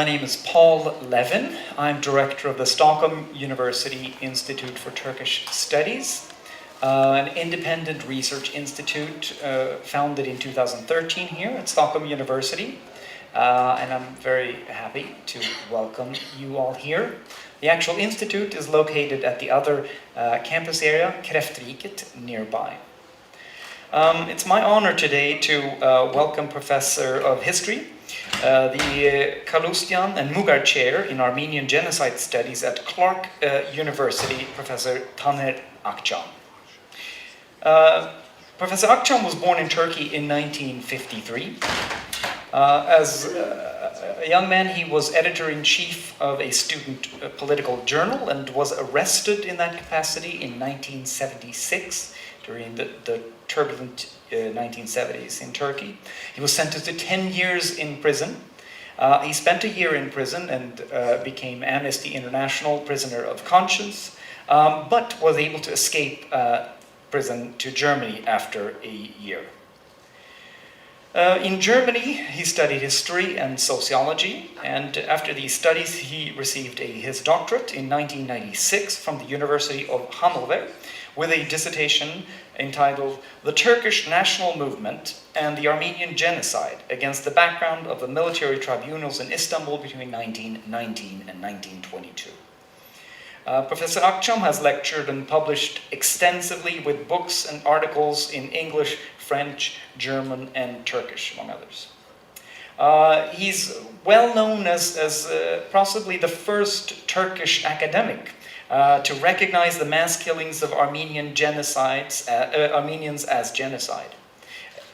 name is Paul Levin. I'm director of the Stockholm University Institute for Turkish Studies, an independent research institute founded in 2013 here at Stockholm University. And I'm very happy to welcome you all here. The actual institute is located at the other campus area, Kräftriket, nearby. It's my honor today to welcome Professor of History, the Kalustyan and Mugar Chair in Armenian Genocide Studies at Clark University, Professor Taner Akçam. Professor Akçam was born in Turkey in 1953. As a young man, he was editor-in-chief of a student political journal and was arrested in that capacity in 1976 during the turbulent 1970s in Turkey. He was sentenced to 10 years in prison. He spent a year in prison and became Amnesty International prisoner of conscience, but was able to escape prison to Germany after a year. In Germany, he studied history and sociology, and after these studies, he received his doctorate in 1996 from the University of Hanover with a dissertation entitled The Turkish National Movement and the Armenian Genocide Against the Background of the Military Tribunals in Istanbul between 1919 and 1922. Professor Akçam has lectured and published extensively with books and articles in English, French, German, and Turkish, among others. He's well known as possibly the first Turkish academic to recognize the mass killings of Armenians as genocide.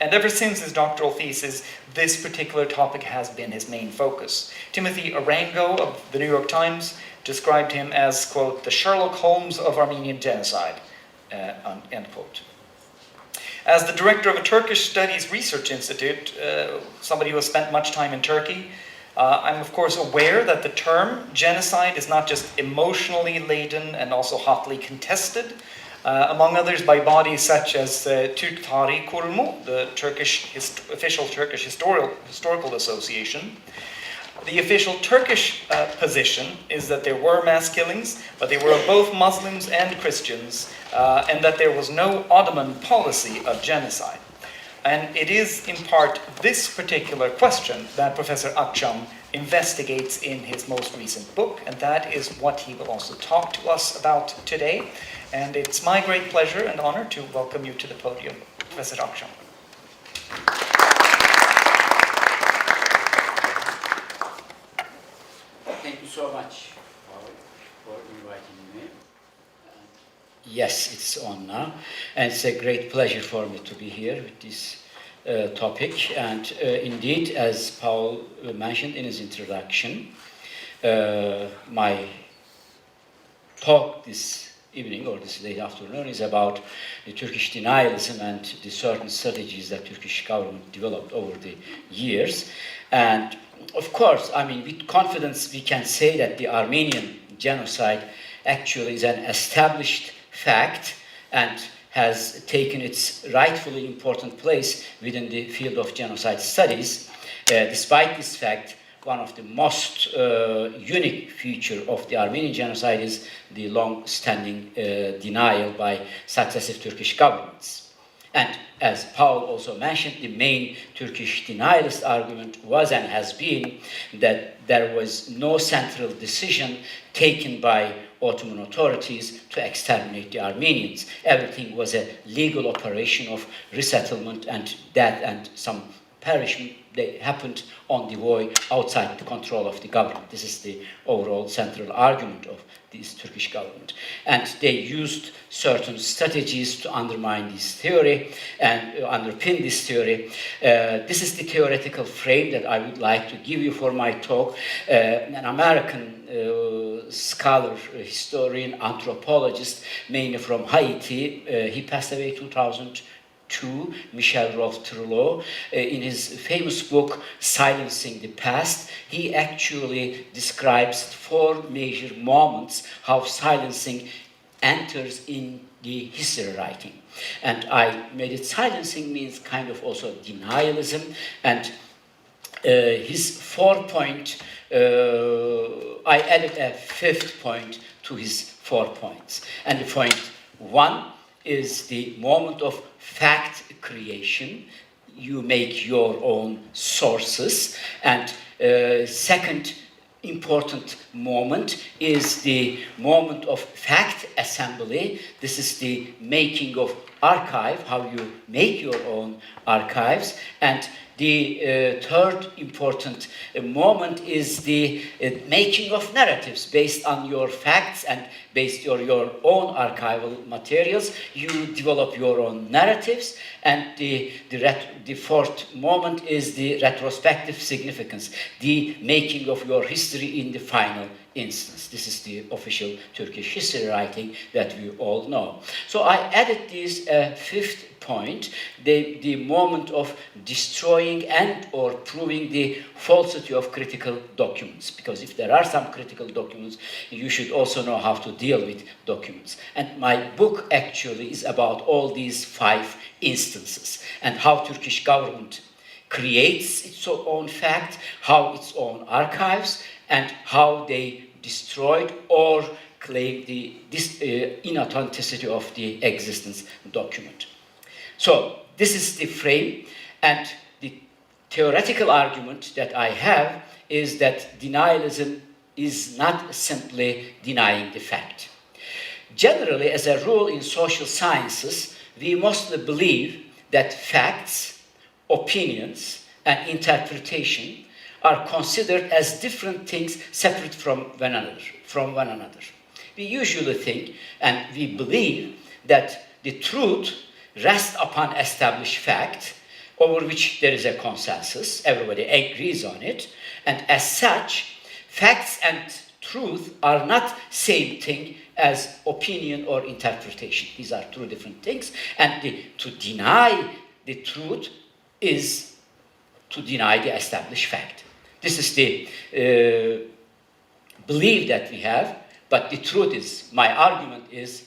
And ever since his doctoral thesis, this particular topic has been his main focus. Timothy Arango of the New York Times described him as, quote, the Sherlock Holmes of Armenian genocide, end quote. As the director of a Turkish Studies Research Institute, somebody who has spent much time in Turkey, I'm of course aware that the term genocide is not just emotionally laden and also hotly contested, among others by bodies such as Türk Tarih Kurumu, the official Turkish Historical Association. The official Turkish position is that there were mass killings, but they were of both Muslims and Christians, and that there was no Ottoman policy of genocide. And it is in part this particular question that Professor Akçam investigates in his most recent book, and that is what he will also talk to us about today. And it's my great pleasure and honor to welcome you to the podium, Professor Akçam. Thank you so much for inviting me. Yes, it's on now, and it's a great pleasure for me to be here with this topic. And indeed, as Paul mentioned in his introduction, my talk this evening or this late afternoon is about the Turkish denialism and the certain strategies that Turkish government developed over the years. And of course, I mean, with confidence we can say that the Armenian genocide actually is an established fact and has taken its rightfully important place within the field of genocide studies. Despite this fact, one of the most unique feature of the Armenian genocide is the long-standing denial by successive Turkish governments. And as Paul also mentioned, the main Turkish denialist argument was and has been that there was no central decision taken by Ottoman authorities to exterminate the Armenians. Everything was a legal operation of resettlement, and that and some perishment they happened on the way outside the control of the government. This is the overall central argument of this Turkish government. And they used certain strategies to undermine this theory and underpin this theory. This is the theoretical frame that I would like to give you for my talk. An American scholar, historian, anthropologist, mainly from Haiti, he passed away in 2002, Michel Rolph-Trullo, in his famous book, Silencing the Past, he actually describes 4 major moments how silencing enters in the history writing. And I made it silencing means kind of also denialism, and his 4-point, I added a 5th point to his 4 points. And the point 1 is the moment of fact creation. You make your own sources. And second important moment is the moment of fact assembly. This is the making of archive, how you make your own archives. And the third important moment is the making of narratives based on your facts and based on your own archival materials. You develop your own narratives. And the fourth moment is the retrospective significance, the making of your history in the final instance. This is the official Turkish history writing that we all know. So I added this fifth point, the moment of destroying and or proving the falsity of critical documents. Because if there are some critical documents, you should also know how to deal with documents. And my book actually is about all these 5 instances and how Turkish government creates its own fact, how its own archives, and how they destroyed or claimed the inauthenticity of the existence document. So this is the frame, and the theoretical argument that I have is that denialism is not simply denying the fact. Generally, as a rule in social sciences, we mostly believe that facts, opinions, and interpretation are considered as different things separate from one another. We usually think and we believe that the truth rests upon established fact over which there is a consensus, everybody agrees on it, and as such, facts and truth are not same thing as opinion or interpretation. These are 2 different things, and to deny the truth is to deny the established fact. This is the belief that we have, but the truth is, my argument is,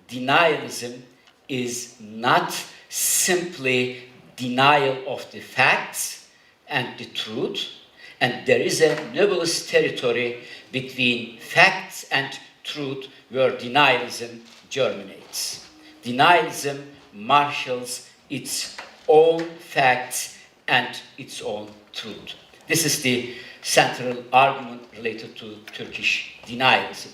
denialism is not simply denial of the facts and the truth, and there is a nebulous territory between facts and truth where denialism germinates. Denialism marshals its own facts and its own truth. This is the central argument related to Turkish denialism.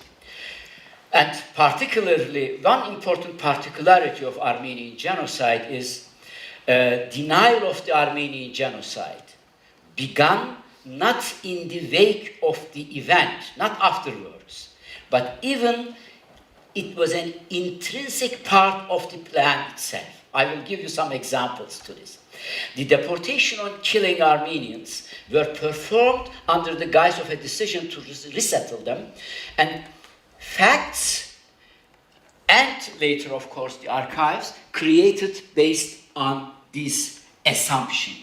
And particularly, one important particularity of Armenian genocide is denial of the Armenian genocide began not in the wake of the event, not afterwards, but even it was an intrinsic part of the plan itself. I will give you some examples to this. The deportation on killing Armenians were performed under the guise of a decision to resettle them, and facts and later, of course, the archives created based on this assumption.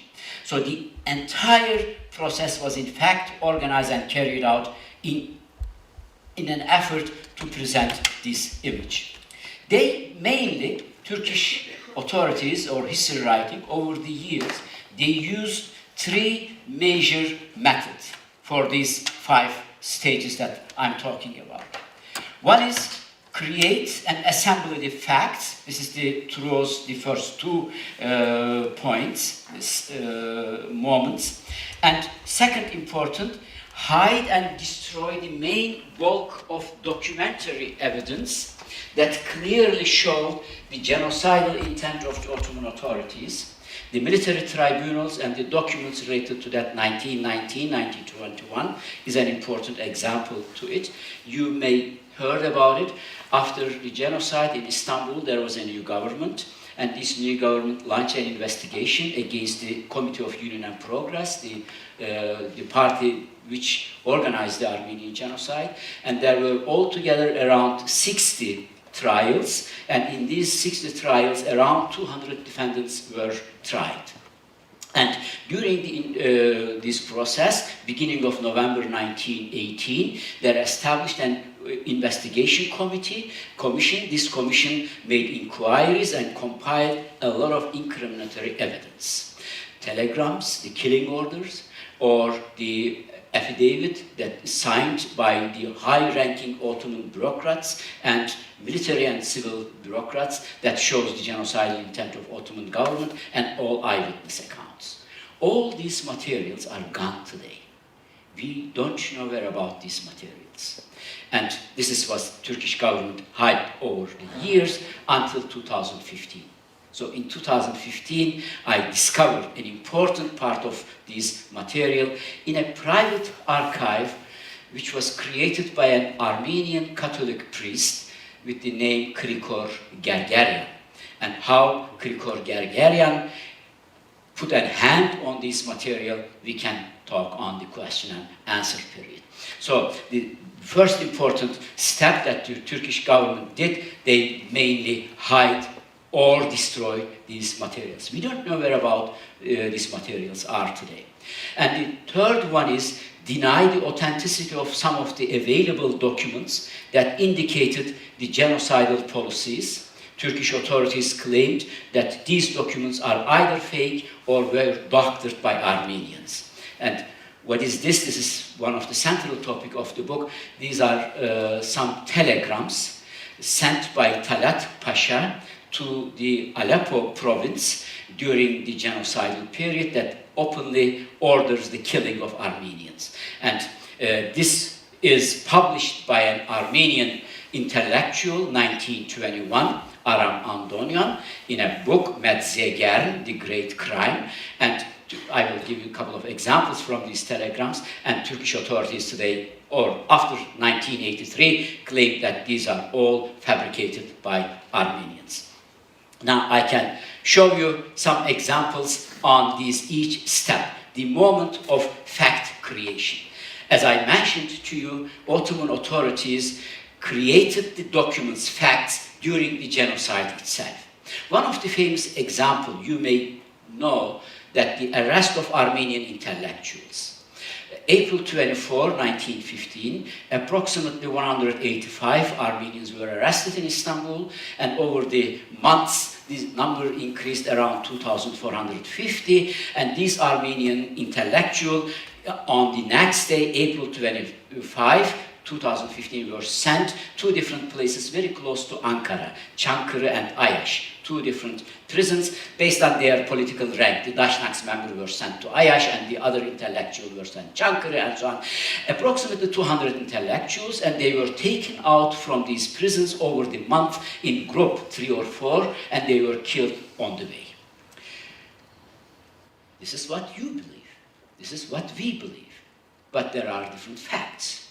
So the entire process was in fact organized and carried out in an effort to present this image. They mainly, Turkish authorities or history writing over the years, they used 3 major methods for these 5 stages that I'm talking about. One is create and assemble the facts. This is the first 2 points, moments. And second important, hide and destroy the main bulk of documentary evidence that clearly showed the genocidal intent of the Ottoman authorities. The military tribunals and the documents related to that 1919, 1921 is an important example to it. You may heard about it. After the genocide in Istanbul, there was a new government, and this new government launched an investigation against the Committee of Union and Progress, the party which organized the Armenian genocide, and there were altogether around 60 trials, and in these 60 trials, around 200 defendants were tried. And during this process, beginning of November 1918, they established an investigation commission. This commission made inquiries and compiled a lot of incriminatory evidence. Telegrams, the killing orders, or the affidavit that is signed by the high-ranking Ottoman bureaucrats and military and civil bureaucrats that shows the genocidal intent of Ottoman government, and all eyewitness accounts. All these materials are gone today. We don't know where about these materials. And this is what Turkish government hid over the years until 2015. So in 2015, I discovered an important part of this material in a private archive which was created by an Armenian Catholic priest with the name Krikor Gergerian. And how Krikor Gergerian put a hand on this material, we can talk on the question and answer period. So the first important step that the Turkish government did, they mainly hide or destroy these materials. We don't know where about these materials are today. And the third one is deny the authenticity of some of the available documents that indicated the genocidal policies. Turkish authorities claimed that these documents are either fake or were doctored by Armenians. And what is this? This is one of the central topic of the book. These are some telegrams sent by Talat Pasha to the Aleppo province during the genocidal period that openly orders the killing of Armenians. And this is published by an Armenian intellectual, 1921, Aram Andonyan, in a book, Medzegern, The Great Crime. And I will give you a couple of examples from these telegrams. And Turkish authorities today, or after 1983, claim that these are all fabricated by Armenians. Now I can show you some examples on these each step, the moment of fact creation. As I mentioned to you, Ottoman authorities created the documents, facts, during the genocide itself. One of the famous examples you may know that the arrest of Armenian intellectuals. April 24, 1915, approximately 185 Armenians were arrested in Istanbul, and over the months, this number increased around 2,450, and these Armenian intellectuals, on the next day, April 25, 2015, were sent to different places very close to Ankara, Çankırı and Ayaş, two different prisons based on their political rank. The Dashnaks members were sent to Ayaş and the other intellectuals were sent to Çankırı and so on. Approximately 200 intellectuals, and they were taken out from these prisons over the month in group 3 or 4, and they were killed on the way. This is what you believe. This is what we believe. But there are different facts.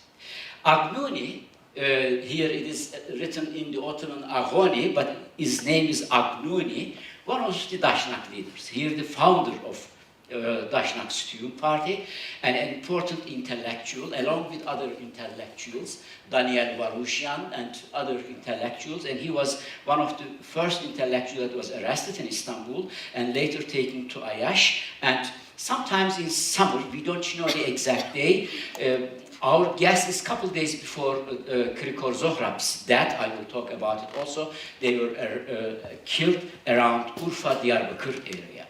Agnuni, here it is written in the Ottoman Agoni, but his name is Agnuni, one of the Dashnak leaders. Here the founder of Dashnak Student Party, and an important intellectual, along with other intellectuals, Daniel Varushian and other intellectuals, and he was one of the first intellectuals that was arrested in Istanbul and later taken to Ayaş. And sometimes in summer, we don't know the exact day, our guess is a couple days before Krikor Zohrab's death. I will talk about it also. They were killed around Urfa, Diyarbakır area.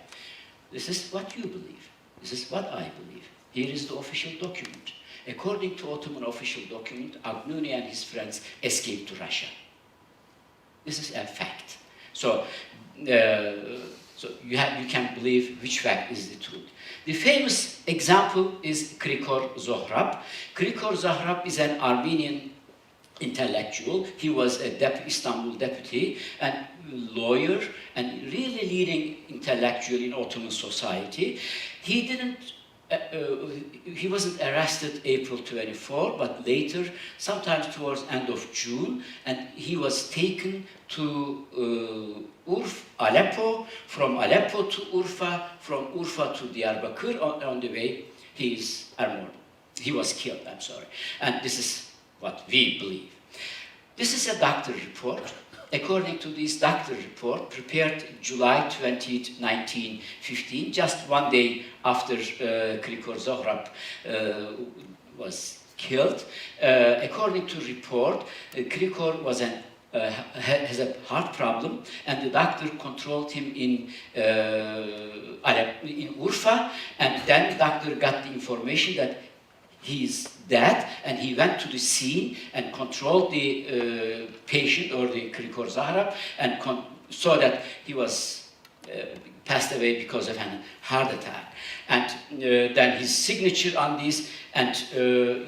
This is what you believe. This is what I believe. Here is the official document. According to Ottoman official document, Agnuni and his friends escaped to Russia. This is a fact. So you can believe which fact is the truth. The famous example is Krikor Zohrab. Krikor Zohrab is an Armenian intellectual. He was a Istanbul deputy and lawyer and really leading intellectual in Ottoman society. He wasn't arrested April 24, but later, sometimes towards end of June, and he was taken to Aleppo, from Aleppo to Urfa, from Urfa to Diyarbakır. On the way, he was killed, I'm sorry. And this is what we believe. This is a doctor report. According to this doctor report, prepared July 20, 1915, just one day after Krikor Zohrab was killed. According to report, Krikor was an has a heart problem, and the doctor controlled him in Urfa, and then the doctor got the information that he is dead, and he went to the scene and controlled the patient, or the Krikor Zahrab, and saw that he was passed away because of a heart attack. And then his signature on this, and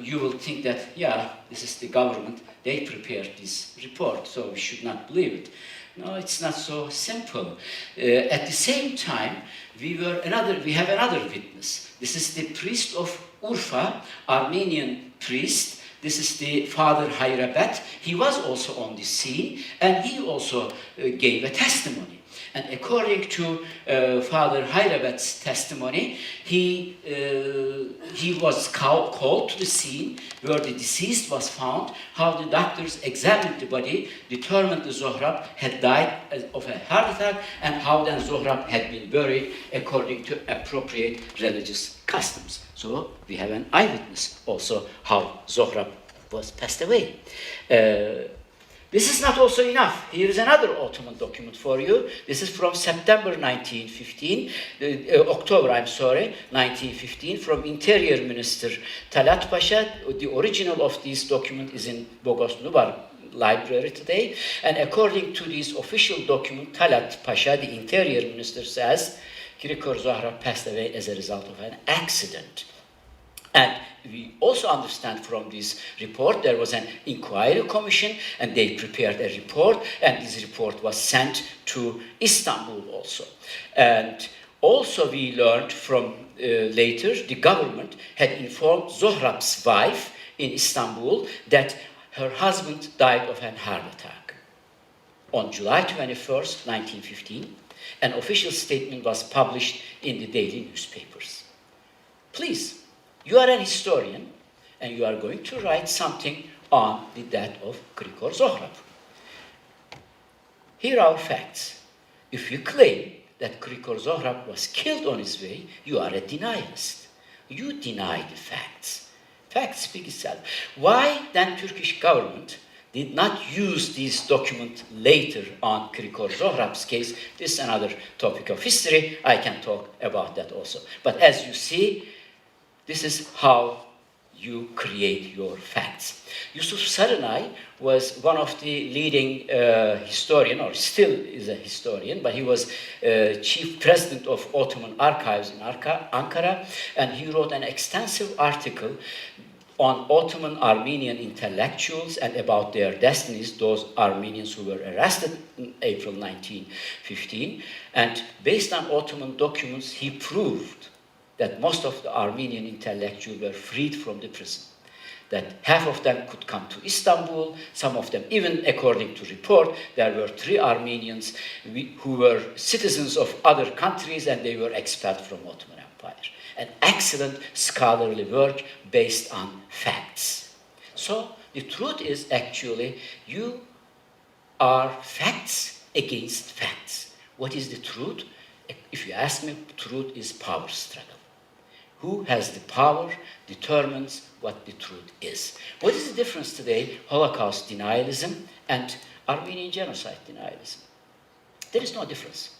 you will think that, yeah, this is the government, they prepared this report, so we should not believe it. No, it's not so simple. At the same time, we have another witness. This is the priest of Urfa, Armenian priest. This is the Father Hayrabat. He was also on the scene, and he also gave a testimony. And according to Father Hayrabat's testimony, he was called to the scene where the deceased was found, how the doctors examined the body, determined the Zohrab had died of a heart attack, and how then Zohrab had been buried according to appropriate religious customs. So we have an eyewitness also how Zohrab was passed away. This is not also enough. Here is another Ottoman document for you. This is from September 1915, October 1915, from Interior Minister Talat Pasha. The original of this document is in Bogos Nubar Library today. And according to this official document, Talat Pasha, the Interior Minister, says Krikor Zahrab passed away as a result of an accident. And we also understand from this report there was an inquiry commission, and they prepared a report, and this report was sent to Istanbul also. And also we learned from later the government had informed Zohrab's wife in Istanbul that her husband died of an heart attack. On July 21st, 1915, an official statement was published in the daily newspapers. Please, you are an historian, and you are going to write something on the death of Krikor Zohrab. Here are facts. If you claim that Krikor Zohrab was killed on his way, you are a denialist. You deny the facts. Facts speak itself. Why then Turkish government did not use this document later on Krikor Zohrab's case? This is another topic of history. I can talk about that also. But as you see, this is how you create your facts. Yusuf Sarınay was one of the leading historian, or still is a historian, but he was chief president of Ottoman Archives in Ankara, and he wrote an extensive article on Ottoman Armenian intellectuals and about their destinies, those Armenians who were arrested in April 1915. And based on Ottoman documents, he proved that most of the Armenian intellectuals were freed from the prison, that half of them could come to Istanbul, some of them, even according to report, there were 3 Armenians who were citizens of other countries, and they were expelled from Ottoman Empire. An excellent scholarly work based on facts. So the truth is actually you are facts against facts. What is the truth? If you ask me, truth is power struggle. Who has the power determines what the truth is. What is the difference today, Holocaust denialism and Armenian genocide denialism? There is no difference.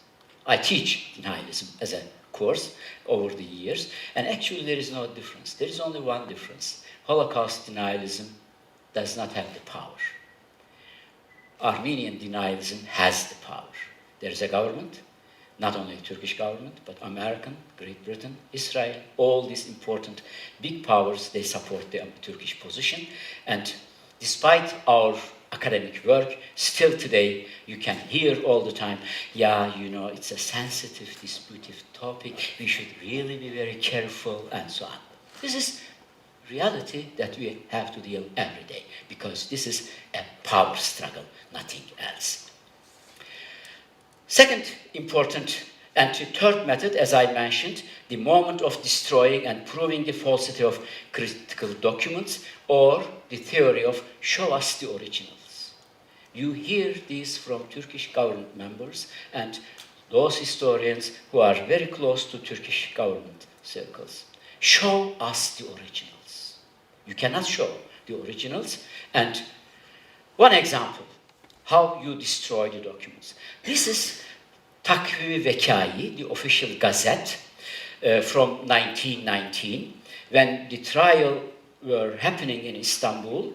I teach denialism as a course over the years, and actually there is no difference. There is only one difference. Holocaust denialism does not have the power. Armenian denialism has the power. There is a government, not only Turkish government, but American, Great Britain, Israel, all these important big powers, they support the Turkish position. And despite our academic work, still today you can hear all the time, yeah, you know, it's a sensitive, disputive topic, we should really be very careful, and so on. This is reality that we have to deal every day, because this is a power struggle, nothing else. Second important and third method, as I mentioned, the moment of destroying and proving the falsity of critical documents, or the theory of show us the originals. You hear these from Turkish government members and those historians who are very close to Turkish government circles. Show us the originals. You cannot show the originals. And one example, how you destroy the documents. This is Takvim-i Vekai, the official gazette from 1919, when the trial were happening in Istanbul.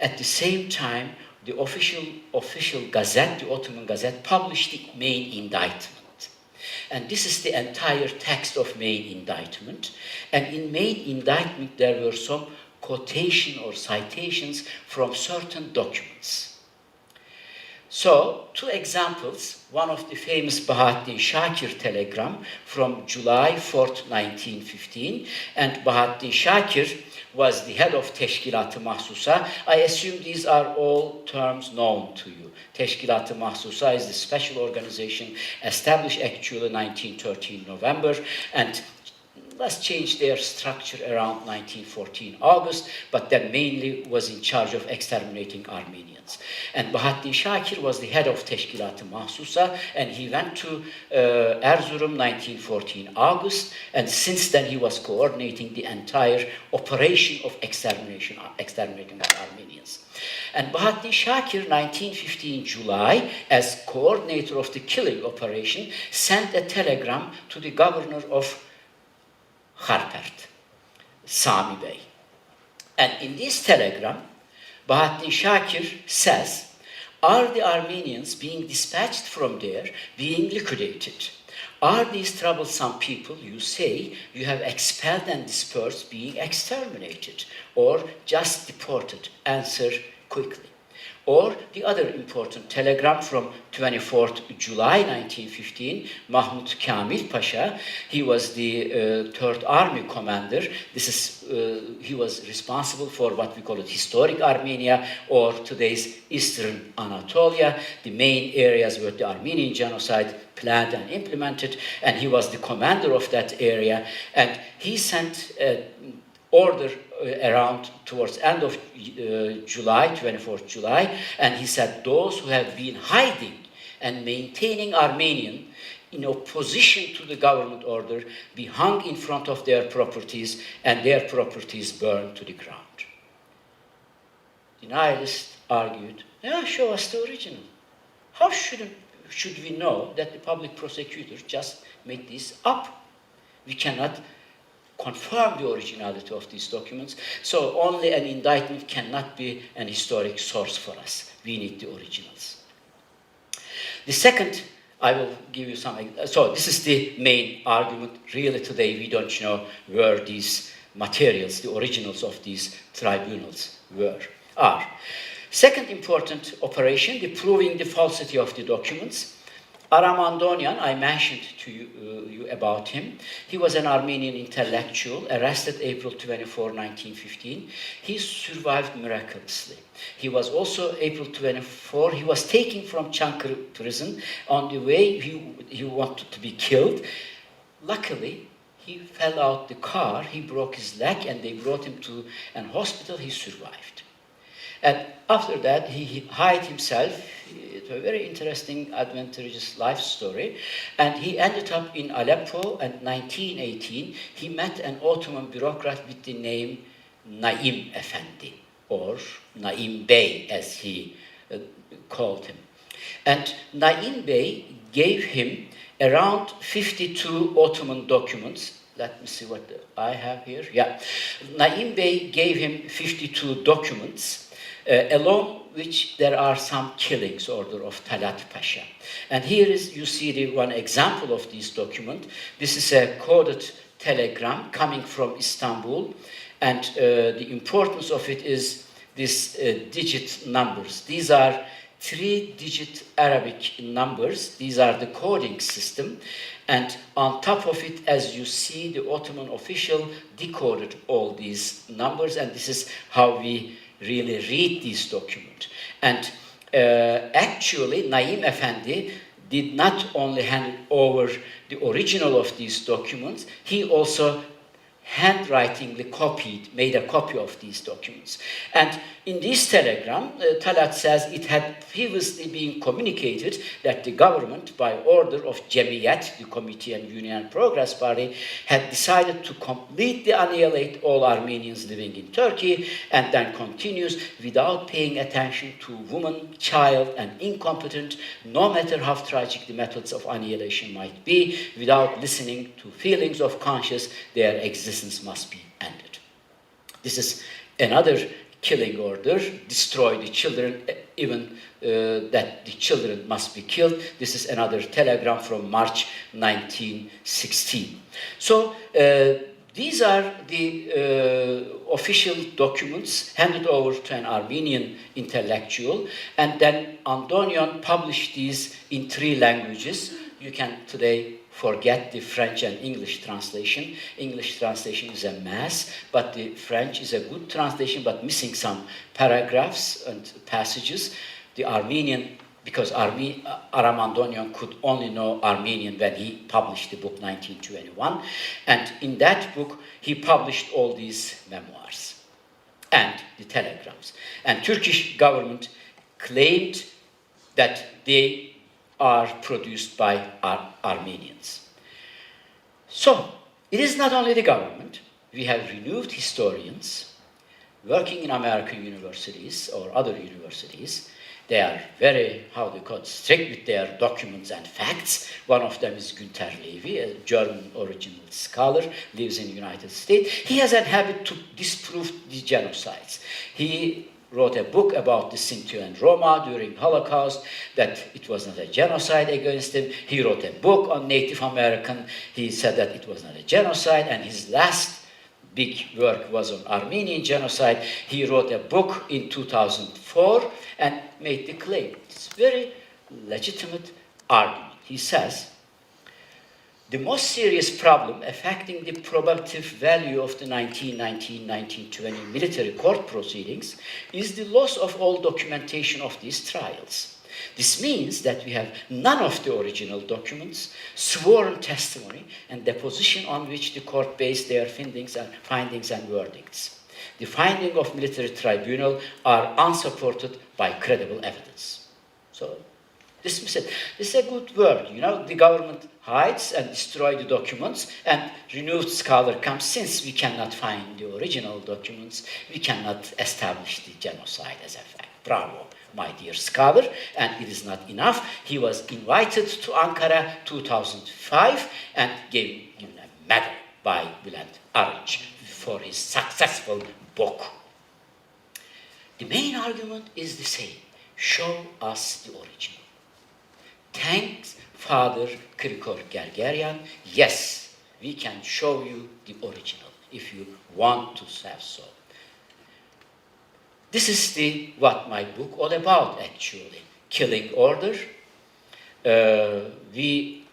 At the same time, the official gazette, the Ottoman Gazette, published the main indictment. And this is the entire text of main indictment. And in main indictment, there were some quotation or citations from certain documents. So, two examples. One of the famous Bahattin Shakir telegram from July 4th, 1915. And Bahattin Shakir was the head of Teşkilat-ı Mahsusa. I assume these are all terms known to you. Teşkilat-ı Mahsusa is the special organization established actually 1913 November, and let's change their structure around 1914 August, but then mainly was in charge of exterminating Armenians. And Bahattin Shakir was the head of Teşkilat-ı Mahsusa, and he went to Erzurum 1914 August, and since then he was coordinating the entire operation of exterminating Armenians. And Bahattin Shakir, 1915 July, as coordinator of the killing operation, sent a telegram to the governor of Kharpert, Sami Bey. And in this telegram, Bahattin Shakir says, are the Armenians being dispatched from there, being liquidated? Are these troublesome people, you say, you have expelled and dispersed, being exterminated, or just deported? Answer quickly. Or the other important telegram from 24th July 1915, Mahmud Kamil Pasha, he was the Third Army commander. He was responsible for what we call it historic Armenia, or today's Eastern Anatolia, the main areas where the Armenian genocide planned and implemented, and he was the commander of that area, and he sent order around towards end of July, 24th July, and he said those who have been hiding and maintaining Armenian in opposition to the government order be hung in front of their properties and their properties burned to the ground. The nihilists argued, yeah, show us the original. How should we know that the public prosecutor just made this up? We cannot confirm the originality of these documents, so only an indictment cannot be an historic source for us. We need the originals. The second, I will give you some, so this is the main argument. Really today we don't know where these materials, the originals of these tribunals are. Second important operation, the proving the falsity of the documents. Aram Andonian, I mentioned to you about him. He was an Armenian intellectual, arrested April 24, 1915. He survived miraculously. He was also, April 24, he was taken from Çankırı prison. On the way, he wanted to be killed. Luckily, he fell out the car, he broke his leg, and they brought him to an hospital. He survived. And after that, he hid himself. It's a very interesting, adventurous life story. And he ended up in Aleppo, and 1918, he met an Ottoman bureaucrat with the name Naim Efendi, or Naim Bey, as he called him. And Naim Bey gave him around 52 Ottoman documents. Let me see what I have here. Yeah. Naim Bey gave him 52 documents, along which there are some killings order of Talat Pasha. And here is, you see the one example of this document. This is a coded telegram coming from Istanbul, and the importance of it is these digit numbers. These are 3-digit Arabic numbers. These are the coding system, and on top of it, as you see, the Ottoman official decoded all these numbers, and this is how we really read this document. And actually, Naim Efendi did not only hand over the original of these documents, he also handwritingly made a copy of these documents. And in this telegram, Talat says it had previously been communicated that the government, by order of Cemiyet, the Committee and Union and Progress Party, had decided to completely annihilate all Armenians living in Turkey, and then continues, without paying attention to woman, child, and incompetent, no matter how tragic the methods of annihilation might be, without listening to feelings of conscience, their existence must be ended. This is another killing order, destroy the children, even that the children must be killed. This is another telegram from March 1916. So these are the official documents handed over to an Armenian intellectual, and then Andonian published these in 3 languages. You can today forget the French and English translation. English translation is a mess, but the French is a good translation, but missing some paragraphs and passages. The Armenian, because Aram Andonian could only know Armenian when he published the book 1921, and in that book he published all these memoirs and the telegrams. And Turkish government claimed that they are produced by Armenians. So, it is not only the government. We have renewed historians working in American universities or other universities. They are very, strict with their documents and facts. One of them is Günter Levy, a German original scholar, lives in the United States. He has a habit to disprove the genocides. He wrote a book about the Sinti and Roma during Holocaust, that it was not a genocide against them. He wrote a book on Native American. He said that it was not a genocide, and his last big work was on Armenian genocide. He wrote a book in 2004 and made the claim. It's a very legitimate argument. He says, the most serious problem affecting the probative value of the 1919-1920 military court proceedings is the loss of all documentation of these trials. This means that we have none of the original documents, sworn testimony, and deposition on which the court based their findings and verdicts. The findings of military tribunal are unsupported by credible evidence. So, dismiss it. This is a good word. You know, the government hides and destroys the documents, and renewed scholar comes. Since we cannot find the original documents, we cannot establish the genocide as a fact. Bravo, my dear scholar. And it is not enough. He was invited to Ankara 2005 and given a medal by Bülent Arınç for his successful book. The main argument is the same. Show us the original. Thanks, Father Krikor Gergeryan. Yes, we can show you the original if you want to have so. This is what my book all about, actually. Killing Order. We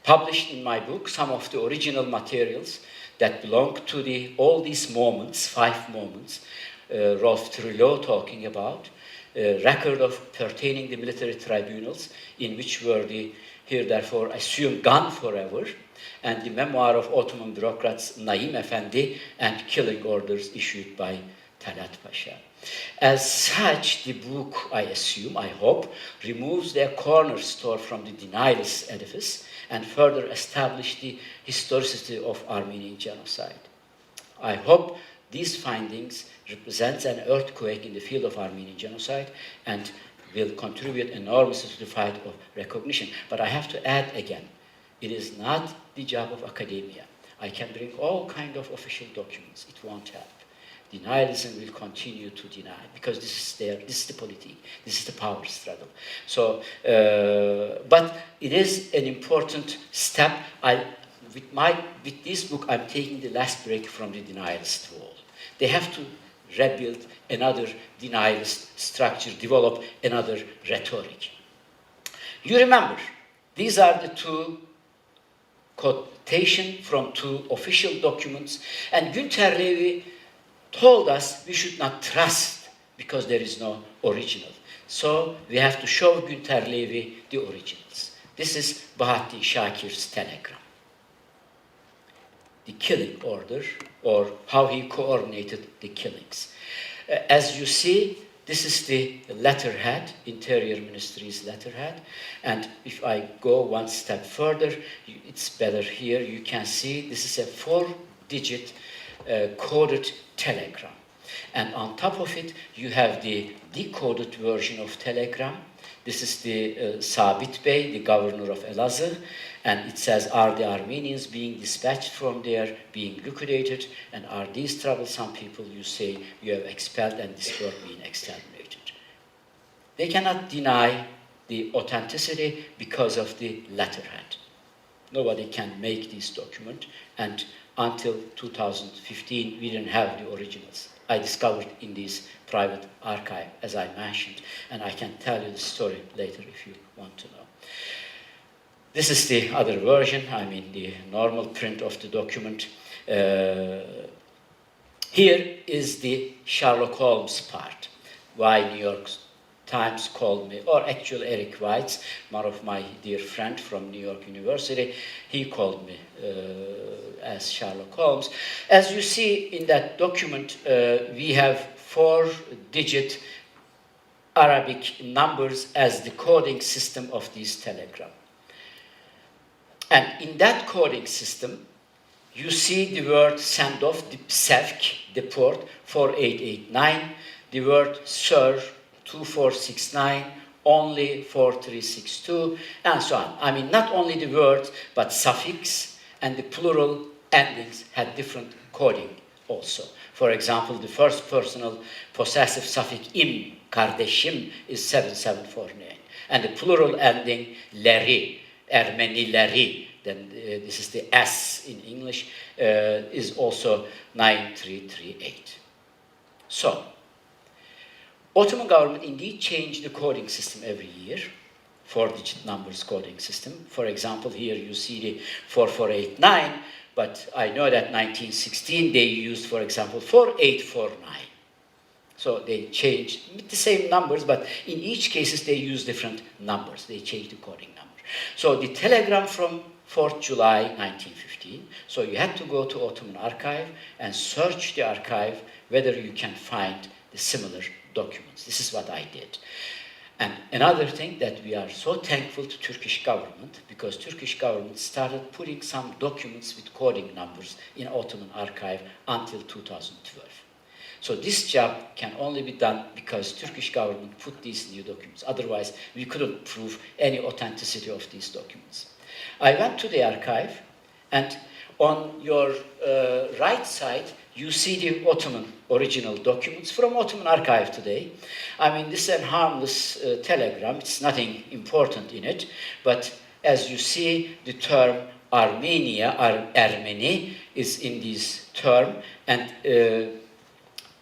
published in my book some of the original materials that belong to all these moments, 5 moments, Rolf Trillo talking about, record of pertaining the military tribunals, in which were here therefore assumed gone forever, and the memoir of Ottoman bureaucrats Naim Efendi and killing orders issued by Talat Pasha. As such, the book, I assume, I hope, removes their cornerstone from the denialist edifice and further establish the historicity of Armenian genocide. I hope these findings represent an earthquake in the field of Armenian genocide and will contribute enormously to the fight of recognition. But I have to add again, it is not the job of academia. I can bring all kinds of official documents. It won't help. Denialism will continue to deny, because this is the politique, this is the power struggle. So, but it is an important step. With this book, I'm taking the last break from the denialist wall. They have to rebuild another denialist structure, develop another rhetoric. You remember, these are the 2 quotations from 2 official documents, and Günter Levy told us we should not trust because there is no original. So we have to show Günter Levy the originals. This is Bahattin Shakir's telegram. the killing order or how he coordinated the killings. As you see, this is the letterhead, Interior Ministry's letterhead. And if I go one step further, it's better here. You can see this is a 4-digit coded telegram. And on top of it, you have the decoded version of telegram. This is the Sabit Bey, the governor of Elazığ, and it says, are the Armenians being dispatched from there, being liquidated, and are these troublesome people you say you have expelled and this world being exterminated? They cannot deny the authenticity because of the letterhead. Nobody can make this document, and until 2015, we didn't have the originals. I discovered in this private archive, as I mentioned, and I can tell you the story later if you want to know. This is the other version, I mean the normal print of the document. Here is the Sherlock Holmes part, why New York Times called me, or actually Eric Weitz, one of my dear friend from New York University, he called me as Sherlock Holmes. As you see in that document, we have 4-digit Arabic numbers as the coding system of this telegram. And in that coding system, you see the word send off, the SEVK, the port 4889, the word sir 2469, only 4362, and so on. I mean, not only the words, but suffix and the plural endings had different coding also. For example, the first personal possessive suffix im, kardeşim, is 7749. And the plural ending, leri, Ermenileri, then this is the S in English, is also 9338. So, Ottoman government indeed changed the coding system every year, 4-digit numbers coding system. For example, here you see the 4489, but I know that 1916 they used, for example, 4849. So they changed with the same numbers, but in each cases they use different numbers. They changed the coding number. So the telegram from 4th July 1915, so you had to go to Ottoman archive and search the archive whether you can find the similar documents. This is what I did. And another thing that we are so thankful to Turkish government, because Turkish government started putting some documents with coding numbers in Ottoman archive until 2012. So this job can only be done because Turkish government put these new documents. Otherwise, we couldn't prove any authenticity of these documents. I went to the archive, and on your right side, you see the Ottoman original documents from Ottoman archive today. I mean, this is a harmless telegram. It's nothing important in it. But as you see, the term Armenia, or Ermeni, is in this term. And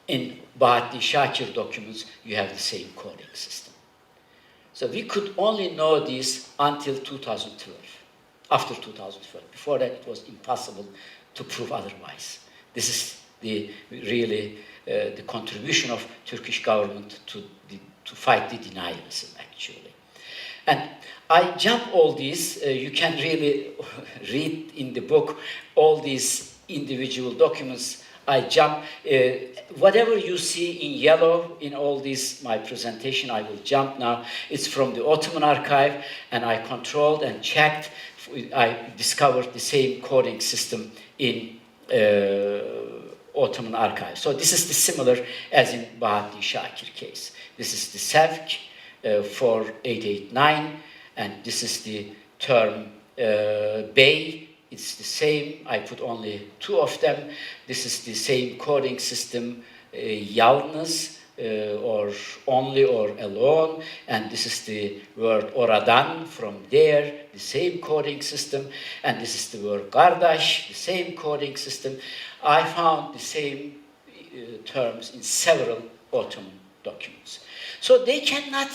in Bahattin Shakir documents, you have the same coding system. So we could only know this until 2012, after 2012. Before that, it was impossible to prove otherwise. This is really the contribution of Turkish government to fight the denialism, actually. And I jump all these. You can really read in the book all these individual documents. I jump. Whatever you see in yellow in all this, my presentation, I will jump now. It's from the Ottoman archive, and I controlled and checked. I discovered the same coding system in Ottoman archive. So this is the similar as in Bahattin Shakir case. This is the SEVK 4889, and this is the term Bey. It's the same. I put only 2 of them. This is the same coding system, yalnız, or only or alone, and this is the word oradan from there, the same coding system, and this is the word kardeş, the same coding system. I found the same terms in several Ottoman documents. So they cannot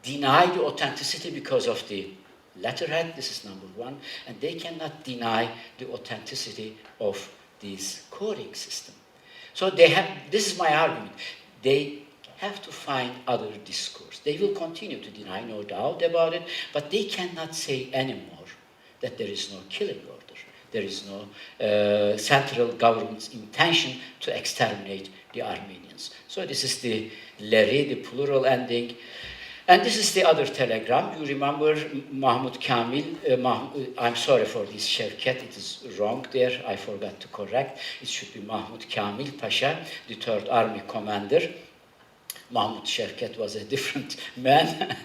deny the authenticity because of the letterhead, this is number 1, and they cannot deny the authenticity of this coding system. So they have, this is my argument, they have to find other discourse. They will continue to deny, no doubt about it, but they cannot say anymore that there is no killing order. there is no central government's intention to exterminate the Armenians. So this is the Leri, the plural ending. And this is the other telegram. You remember Mahmud Kamil, I'm sorry for this Şevket, it is wrong there, I forgot to correct. It should be Mahmud Kamil Pasha, the 3rd Army commander. Mahmud Şevket was a different man.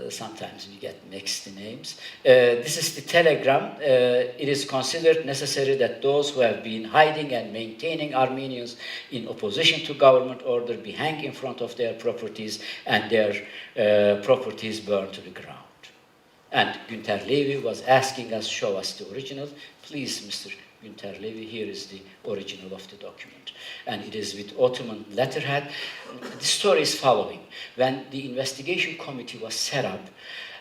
Sometimes we get mixed names. This is the telegram. It is considered necessary that those who have been hiding and maintaining Armenians in opposition to government order be hanged in front of their properties and their properties burned to the ground. And Günter Levy was asking us, show us the original. Please, Mr. Günter Levy, here is the original of the document. And it is with Ottoman letterhead. The story is following. When the investigation committee was set up,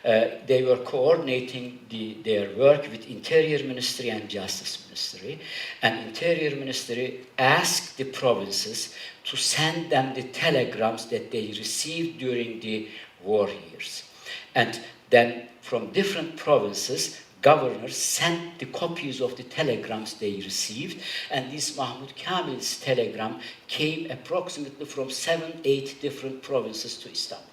they were coordinating their work with Interior Ministry and Justice Ministry. And Interior Ministry asked the provinces to send them the telegrams that they received during the war years. And then from different provinces, governors sent the copies of the telegrams they received, and this Mahmud Kamil's telegram came approximately from 7-8 different provinces to Istanbul.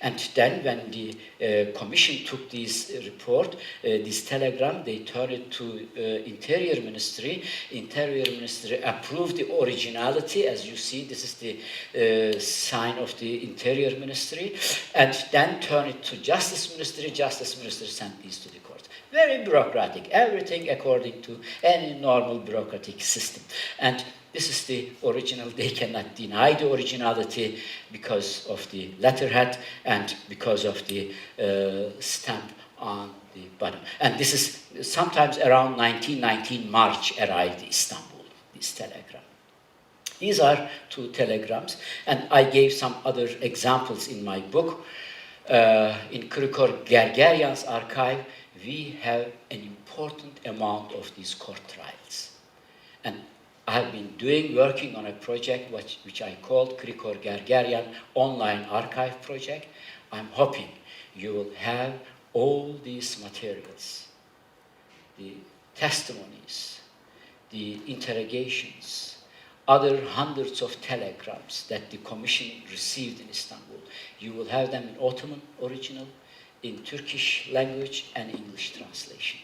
And then when the commission took this report, this telegram, they turned it to Interior Ministry. Interior Ministry approved the originality. As you see, this is the sign of the Interior Ministry. And then turned it to Justice Ministry. Justice Ministry sent these to the court. Very bureaucratic, everything according to any normal bureaucratic system. And this is the original. They cannot deny the originality because of the letterhead and because of the stamp on the bottom. And this is sometimes around 1919 March arrived in Istanbul, this telegram. These are 2 telegrams, and I gave some other examples in my book. In Krikor Gergeryan's archive, we have an important amount of these court trials. And I have been working on a project which I called Krikor Gergeryan Online Archive Project. I'm hoping you will have all these materials, the testimonies, the interrogations, other hundreds of telegrams that the commission received in Istanbul. You will have them in Ottoman original, in Turkish language and English translation.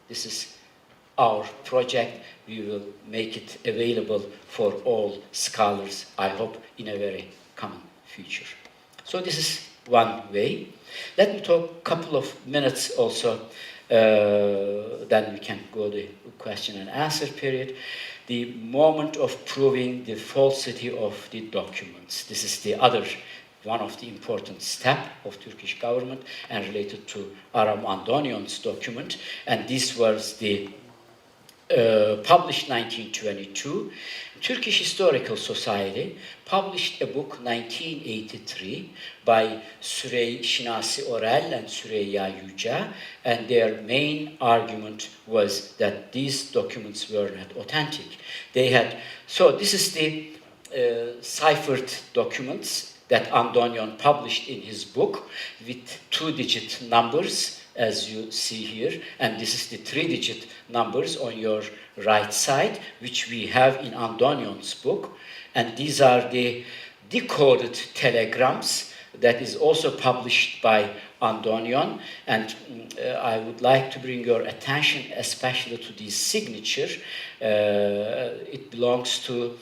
This is our project. We will make it available for all scholars, I hope, in a very common future. So this is one way. Let me talk a couple of minutes also, then we can go to the question and answer period. The moment of proving the falsity of the documents. This is the other one of the important steps of Turkish government and related to Aram Andonion's document. And this was the published 1922. Turkish Historical Society published a book 1983 by Sürey Şinasi Orel and Süreyya Yüce, and their main argument was that these documents were not authentic. So this is the ciphered documents that Andonion published in his book with 2-digit numbers, as you see here, and this is the 3-digit numbers on your right side, which we have in Andonion's book, and these are the decoded telegrams that is also published by Andonion, and I would like to bring your attention especially to this signature. It belongs to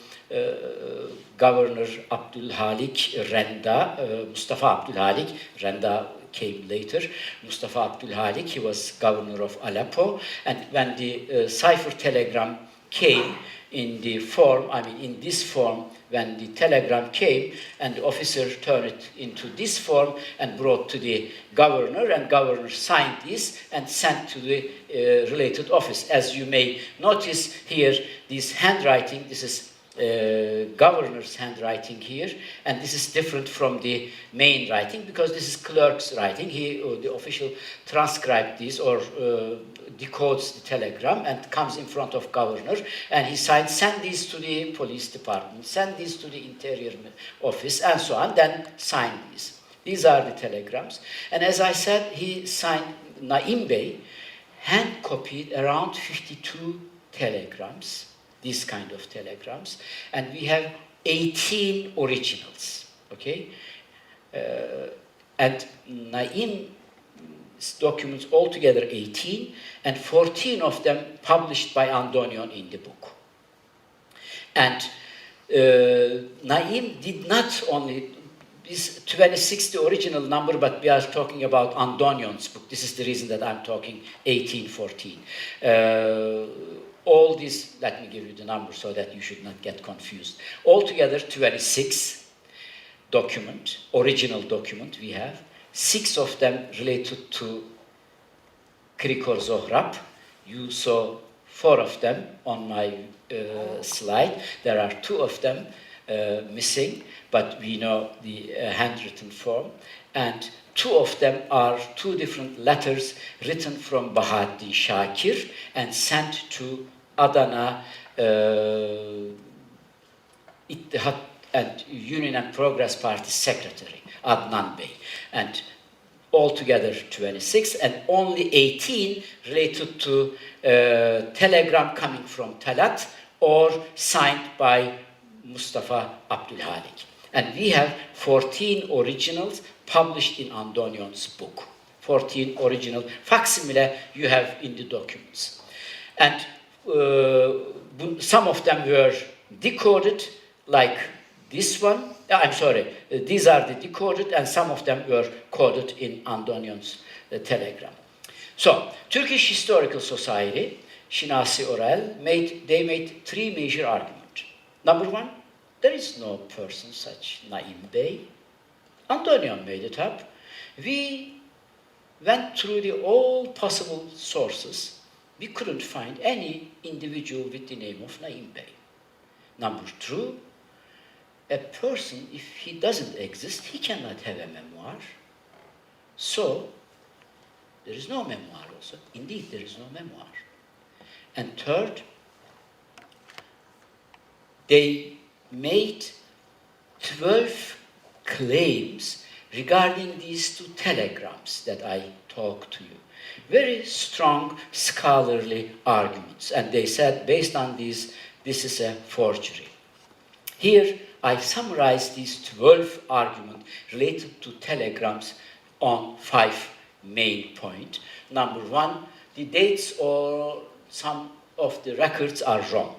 Governor Abdülhalik Renda, Mustafa Abdülhalik. Renda came later. Mustafa Abdülhalik, he was governor of Aleppo, and when the cipher telegram came in the form, in this form, when the telegram came, and the officer turned it into this form and brought to the governor, and governor signed this and sent to the related office. As you may notice here, this handwriting, this is governor's handwriting here, and this is different from the main writing because this is clerk's writing. The official transcribed this or decodes the telegram and comes in front of governor, and he signs, send these to the police department, send these to the interior office, and so on, then sign these. These are the telegrams. And as I said, he signed, Naim Bey hand copied around 52 telegrams, these kind of telegrams, and we have 18 originals, okay? And Naim's documents altogether 18, and 14 of them published by Andonion in the book. And Naim did not only, this 26 the original number, but we are talking about Andonion's book. This is the reason that I'm talking 1814. All these, let me give you the number so that you should not get confused. Altogether 26 original document we have. 6 of them related to Krikor Zohrab. You saw 4 of them on my slide. There are 2 of them missing, but we know the handwritten form. And 2 of them are 2 different letters written from Bahaddin Shakir and sent to Adana İttihat and Union and Progress Party Secretary, Adnan Bey. And altogether 26, and only 18 related to telegram coming from Talat or signed by Mustafa Abdülhalik. And we have 14 originals published in Andonion's book. 14 original facsimile you have in the documents. And some of them were decoded, like this one. I'm sorry, these are the decoded, and some of them were coded in Andonion's telegram. So, Turkish Historical Society, Şinasi Orel, made 3 major arguments. Number 1, there is no person such Naim Bey. Andonion made it up. We went through all possible sources. We couldn't find any individual with the name of Naim Bey. Number 2, a person, if he doesn't exist, he cannot have a memoir. So, there is no memoir also. Indeed, there is no memoir. And third, they made 12 claims regarding these 2 telegrams that I talked to you. Very strong scholarly arguments. And they said, based on these, this is a forgery. Here, I summarized these 12 arguments related to telegrams on 5 main points. Number 1, the dates or some of the records are wrong.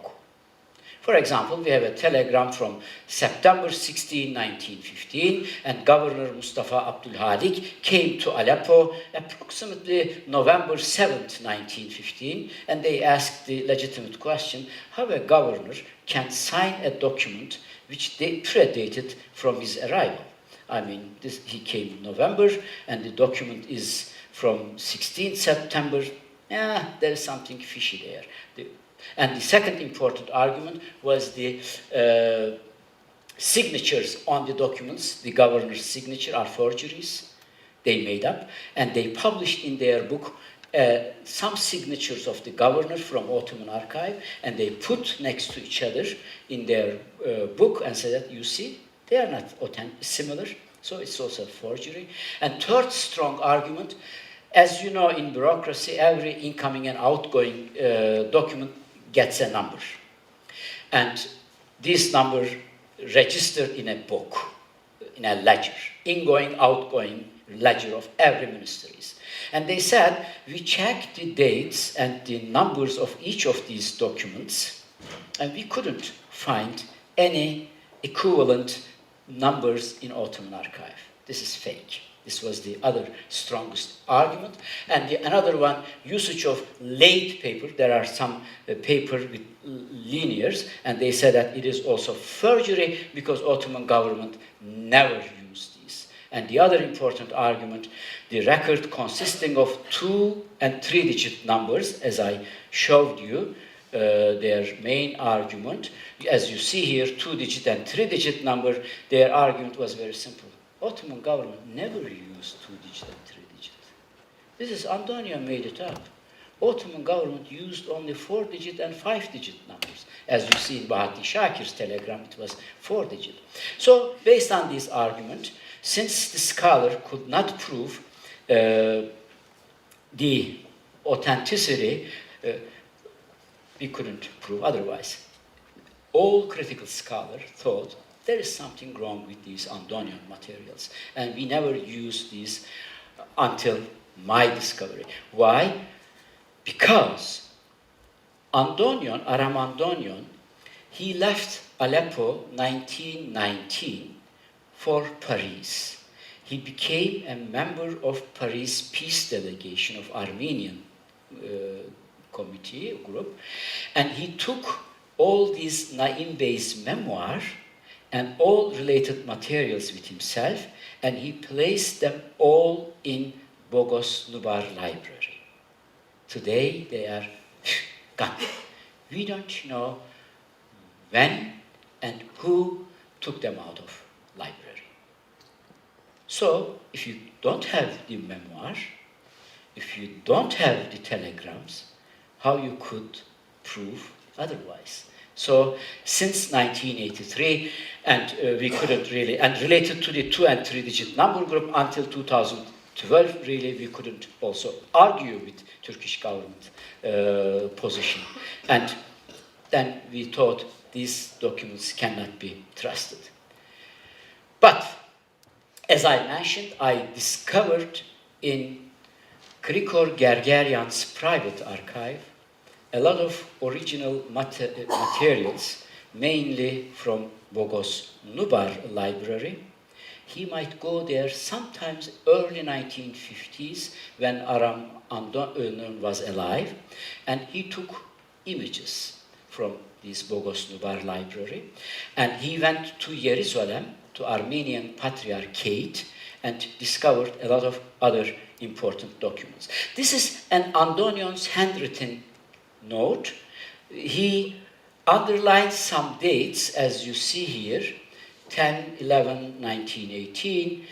For example, we have a telegram from September 16, 1915, and Governor Mustafa Abdülhalik came to Aleppo approximately November 7, 1915, and they asked the legitimate question, how a governor can sign a document which they predated from his arrival. I mean, he came in November, and the document is from 16 September. Yeah, there is something fishy there. And the second important argument was the signatures on the documents. The governor's signature are forgeries. They made up, and they published in their book some signatures of the governor from Ottoman archive, and they put next to each other in their book and said that, you see, they are not similar, so it's also a forgery. And third strong argument, as you know, in bureaucracy, every incoming and outgoing document gets a number. And this number registered in a book, in a ledger, ingoing, outgoing ledger of every ministries. And they said, we checked the dates and the numbers of each of these documents, and we couldn't find any equivalent numbers in Ottoman archive. This is fake. This was the other strongest argument. And another one, usage of late paper. There are some paper with linears, and they said that it is also forgery because Ottoman government never used these. And the other important argument, the record consisting of 2- and 3-digit numbers, as I showed you, their main argument. As you see here, 2-digit and 3-digit number, their argument was very simple. Ottoman government never used 2-digit and 3-digit. This is Andonion made it up. Ottoman government used only 4-digit and 5-digit numbers. As you see in Bahaddin Shakir's telegram, it was 4-digit. So, based on this argument, since the scholar could not prove the authenticity, we couldn't prove otherwise. All critical scholars thought there is something wrong with these Andonian materials, and we never used these until my discovery. Why? Because Andonian, Aram Andonian, he left Aleppo 1919 for Paris. He became a member of Paris Peace Delegation of Armenian committee group, and he took all these Naim Bey's memoir and all related materials with himself, and he placed them all in Bogos Nubar Library. Today they are gone. We don't know when and who took them out of library. So, if you don't have the memoir, if you don't have the telegrams, how you could prove otherwise? So, since 1983, and we couldn't really, and related to the 2 and 3-digit number group until 2012, really, we couldn't also argue with Turkish government position. And then we thought these documents cannot be trusted. But, as I mentioned, I discovered in Grigor Gergeryan's private archive a lot of original materials, mainly from Bogos Nubar Library. He might go there sometimes early 1950s when Aram Andonian was alive, and he took images from this Bogos Nubar Library, and he went to Jerusalem, to Armenian Patriarchate, and discovered a lot of other important documents. This is an Andonian's handwritten note. He underlines some dates, as you see here, 10/11/1918,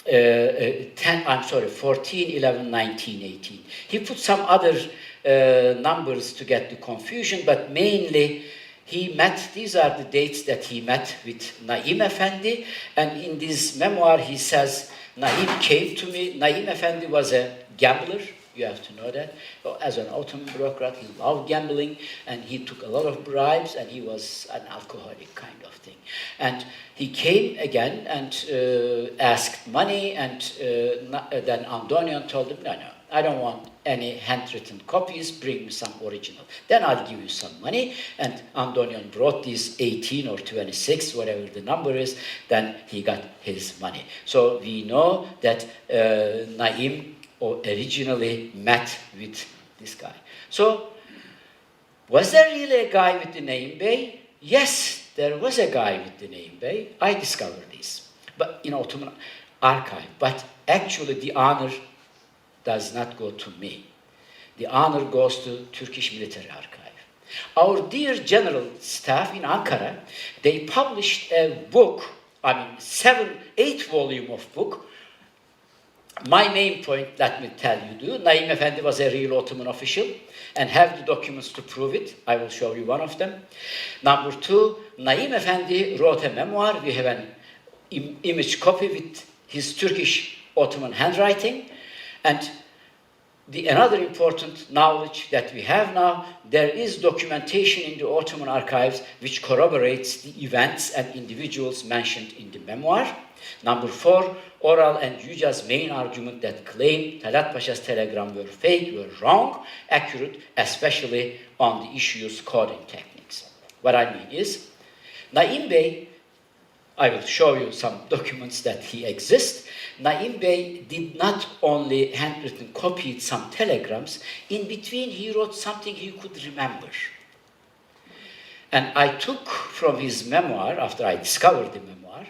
14/11/1918. He put some other numbers to get the confusion, but mainly these are the dates that he met with Naim Effendi, and in this memoir he says, Naim came to me. Naim Effendi was a gambler, you have to know that. As an Ottoman bureaucrat, he loved gambling, and he took a lot of bribes, and he was an alcoholic kind of thing. And he came again and asked money, and then Andonian told him, no, I don't want any handwritten copies, bring me some original. Then I'll give you some money. And Andonian brought these 18 or 26, whatever the number is, then he got his money. So we know that Naim originally met with this guy. So, was there really a guy with the Naim Bey? Yes, there was a guy with the Naim Bey. I discovered this, but in Ottoman archive. But actually, the honor does not go to me. The honor goes to Turkish Military Archive. Our dear general staff in Ankara, they published a book, 8 volume of book. My main point, let me tell you, Naim Effendi was a real Ottoman official and have the documents to prove it. I will show you one of them. Number 2, Naim Effendi wrote a memoir. We have an image copy with his Turkish Ottoman handwriting. And another important knowledge that we have now, there is documentation in the Ottoman archives which corroborates the events and individuals mentioned in the memoir. Number 4, Oral and Yücel's main argument that claimed Talat Pasha's telegram were fake were wrong, accurate, especially on the issues coding techniques. What I mean is, Naim Bey, I will show you some documents that he exists. Naim Bey did not only handwritten copied some telegrams, in between he wrote something he could remember. And I took from his memoir, after I discovered the memoir,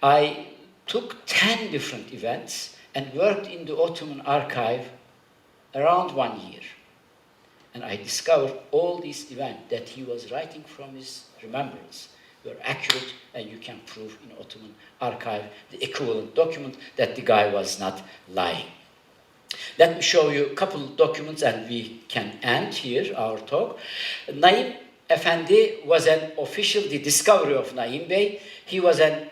I took 10 different events and worked in the Ottoman archive around 1 year. And I discovered all these events that he was writing from his remembrance were accurate, and you can prove in Ottoman archive the equivalent document that the guy was not lying. Let me show you a couple of documents and we can end here our talk. Naim Effendi was an official, the discovery of Naim Bey. He was an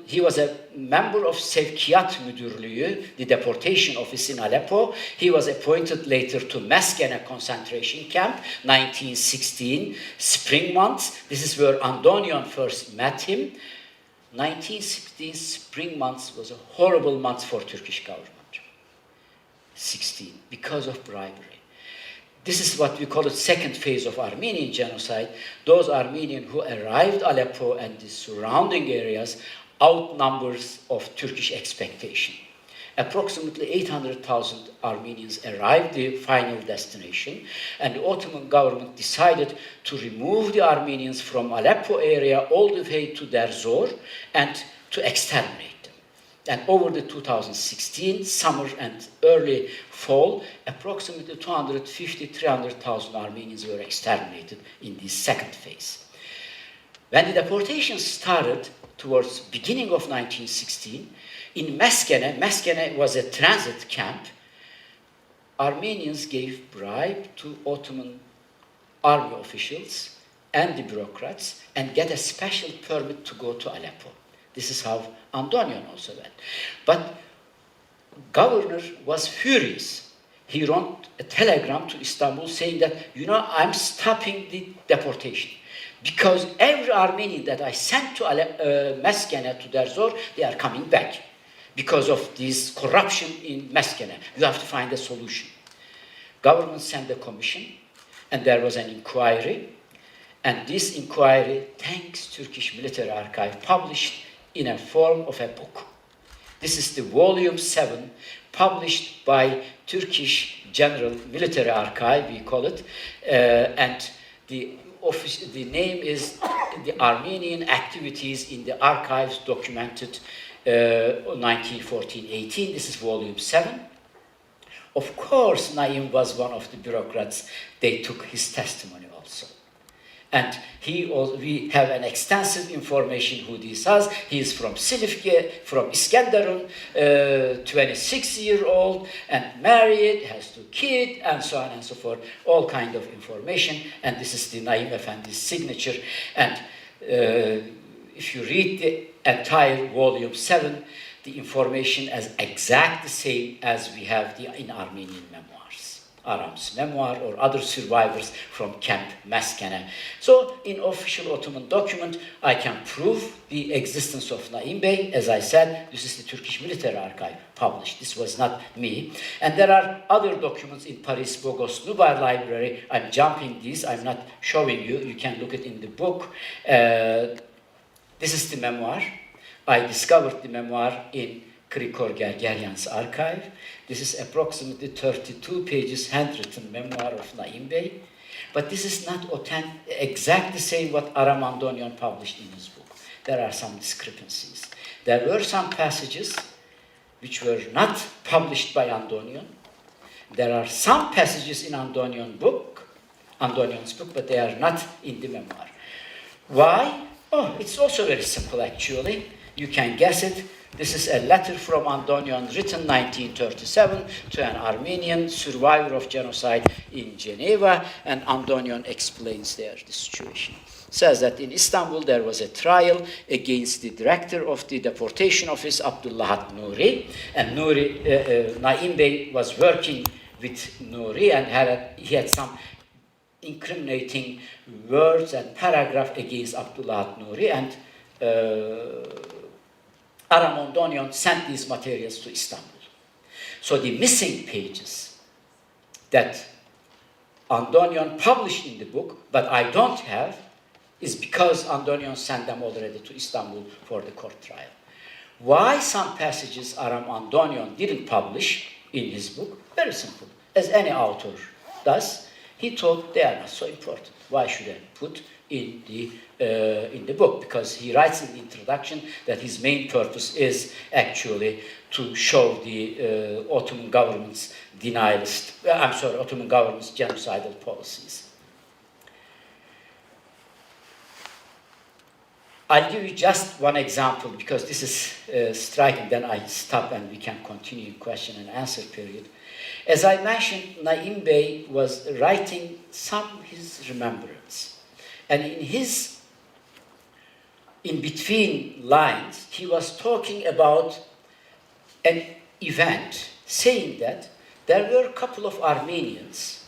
he was a member of Sevkiyat Müdürlüğü, the deportation office in Aleppo. He was appointed later to Meskene concentration camp, 1916, spring months. This is where Andonion first met him. 1916 spring months was a horrible month for Turkish government. 16, because of bribery. This is what we call it second phase of Armenian genocide. Those Armenians who arrived Aleppo and the surrounding areas outnumbers of Turkish expectation. Approximately 800,000 Armenians arrived the final destination, and the Ottoman government decided to remove the Armenians from Aleppo area all the way to Derzor and to exterminate. And over the 2016 summer and early fall, approximately 250,000-300,000 Armenians were exterminated in this second phase. When the deportation started towards beginning of 1916, in Meskene was a transit camp. Armenians gave bribe to Ottoman army officials and the bureaucrats and get a special permit to go to Aleppo. This is how Andonion also went. But governor was furious. He wrote a telegram to Istanbul saying that, I'm stopping the deportation. Because every Armenian that I sent to Meskene, to Derzor, they are coming back. Because of this corruption in Meskene. You have to find a solution. Government sent a commission, and there was an inquiry. And this inquiry, thanks Turkish Military Archive, published in a form of a book. This is the volume 7, published by Turkish General Military Archive, we call it, and the name is the Armenian Activities in the Archives Documented 1914-18. This is volume 7. Of course, Naim was one of the bureaucrats. They took his testimony also. And we have an extensive information who this is. He is from Silifke, from Iskenderun, 26-year-old, and married, has 2 kids, and so on and so forth. All kind of information. And this is the Naim Efendi's signature. And if you read the entire volume 7, the information is exact the same as we have in Armenian memoirs. Aram's memoir or other survivors from Camp Meskene. So, in official Ottoman document, I can prove the existence of Naim Bey. As I said, this is the Turkish Military Archive published. This was not me. And there are other documents in Paris Bogos Nubar Library. I'm jumping these. I'm not showing you. You can look it in the book. This is the memoir. I discovered the memoir in Krikor Gergeryan's archive. This is approximately 32 pages handwritten memoir of Naim Bey. But this is not exactly the same what Aram Andonion published in his book. There are some discrepancies. There were some passages which were not published by Andonion. There are some passages in Andonion's book, but they are not in the memoir. Why? Oh, it's also very simple actually. You can guess it. This is a letter from Andonion written 1937 to an Armenian survivor of genocide in Geneva, and Andonion explains there the situation. Says that in Istanbul there was a trial against the director of the deportation office, Abdullah Nuri, and Naim Bey was working with Nuri, and he had some incriminating words and paragraph against Abdullah Nuri, and Aram Andonion sent these materials to Istanbul. So the missing pages that Andonion published in the book, but I don't have, is because Andonion sent them already to Istanbul for the court trial. Why some passages Aram Andonion didn't publish in his book? Very simple. As any author does, he thought they are not so important. Why should I put in the book? Because he writes in the introduction that his main purpose is actually to show the Ottoman government's Ottoman government's genocidal policies. I'll give you just one example because this is striking, then I stop and we can continue question and answer period. As I mentioned, Naim Bey was writing his remembrance. And in his in between lines, he was talking about an event, saying that there were a couple of Armenians.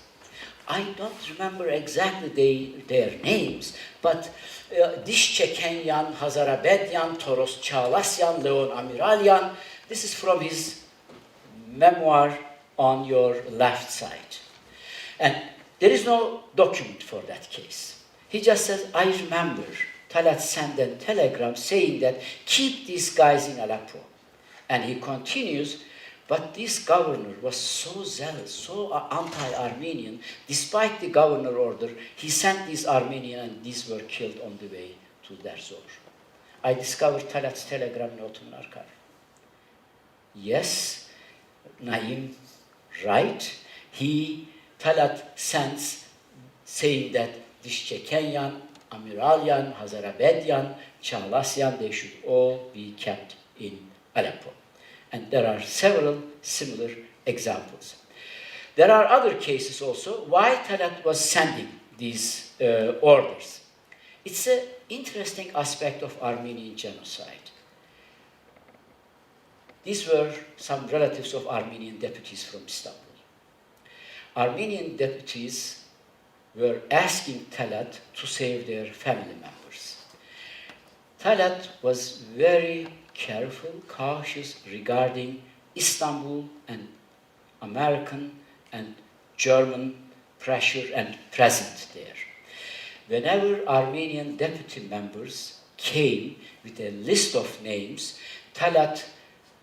I don't remember exactly their names, but Dishchekenyan, Hazarabedyan, Toros Çağlasyan, Leon Amiralyan. This is from his memoir on your left side. And there is no document for that case. He just says, I remember Talat sent a telegram saying that keep these guys in Aleppo. And he continues, but this governor was so zealous, so anti-Armenian, despite the governor order, he sent these Armenians and these were killed on the way to Derzor. I discovered Talat's telegram in Ottoman archive. Yes, Naim, right. Talat sends saying that Dishchekenyan, Amiralyan, Hazarabedyan, Çağlasyan, they should all be kept in Aleppo. And there are several similar examples. There are other cases also why Talat was sending these orders. It's an interesting aspect of Armenian genocide. These were some relatives of Armenian deputies from Istanbul. Armenian deputies were asking Talat to save their family members. Talat was very careful, cautious regarding Istanbul and American and German pressure and presence there. Whenever Armenian deputy members came with a list of names, Talat